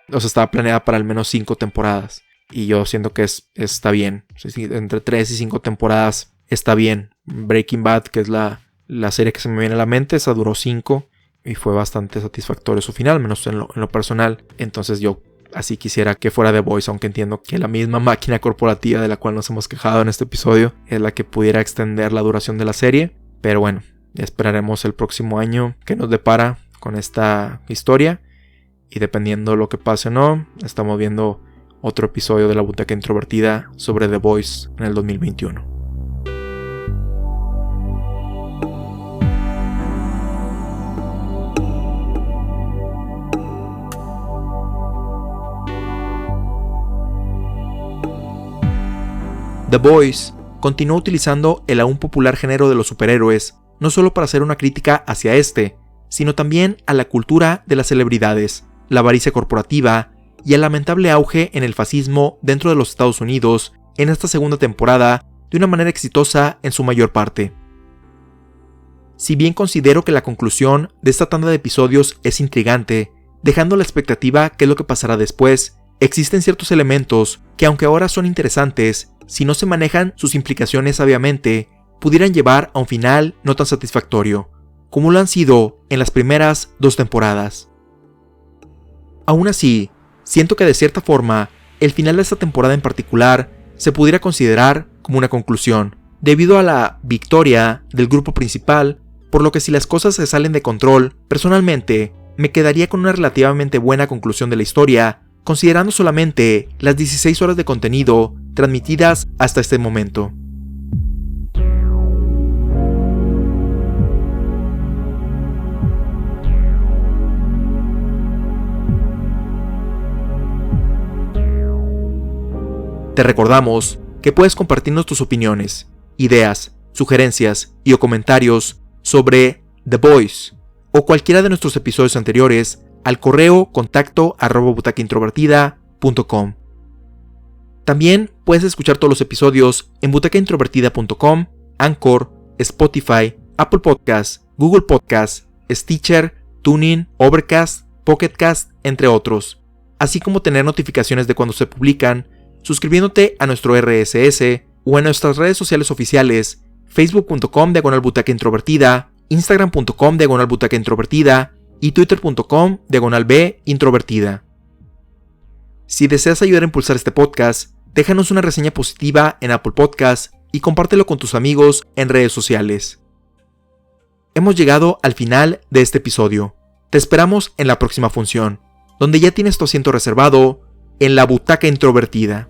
estaba planeada para al menos 5 temporadas. Y yo siento que está bien. O sea, entre 3 y 5 temporadas está bien. Breaking Bad, que es la serie que se me viene a la mente, esa duró 5 y fue bastante satisfactorio su final, menos en lo personal. Entonces yo así quisiera que fuera The Boys, aunque entiendo que la misma máquina corporativa de la cual nos hemos quejado en este episodio es la que pudiera extender la duración de la serie. Pero bueno, ya esperaremos el próximo año que nos depara con esta historia. Y dependiendo lo que pase o no, estamos viendo otro episodio de La Butaca Introvertida sobre The Boys en el 2021. The Boys continuó utilizando el aún popular género de los superhéroes, no solo para hacer una crítica hacia sino también a la cultura de las celebridades, la avaricia corporativa y el lamentable auge en el fascismo dentro de los Estados Unidos en esta segunda temporada de una manera exitosa en su mayor parte. Si bien considero que la conclusión de esta tanda de episodios es intrigante, dejando la expectativa qué es lo que pasará después, existen ciertos elementos que, aunque ahora son interesantes, si no se manejan sus implicaciones sabiamente, pudieran llevar a un final no tan satisfactorio, como lo han sido en las primeras 2 temporadas. Aún así, siento que de cierta forma, el final de esta temporada en particular se pudiera considerar como una conclusión, debido a la victoria del grupo principal, por lo que si las cosas se salen de control, personalmente, me quedaría con una relativamente buena conclusión de la historia, considerando solamente las 16 horas de contenido transmitidas hasta este momento. Te recordamos que puedes compartirnos tus opiniones, ideas, sugerencias y o comentarios sobre The Boys o cualquiera de nuestros episodios anteriores al correo contacto@butacaintrovertida.com. También puedes escuchar todos los episodios en butacaintrovertida.com, Anchor, Spotify, Apple Podcasts, Google Podcasts, Stitcher, TuneIn, Overcast, Pocket Cast, entre otros, así como tener notificaciones de cuando se publican, suscribiéndote a nuestro RSS o en nuestras redes sociales oficiales, facebook.com/butacaintrovertida, instagram.com/butacaintrovertida y twitter.com/b-introvertida. Si deseas ayudar a impulsar este podcast, déjanos una reseña positiva en Apple Podcasts y compártelo con tus amigos en redes sociales. Hemos llegado al final de este episodio. Te esperamos en la próxima función, donde ya tienes tu asiento reservado en la Butaca Introvertida.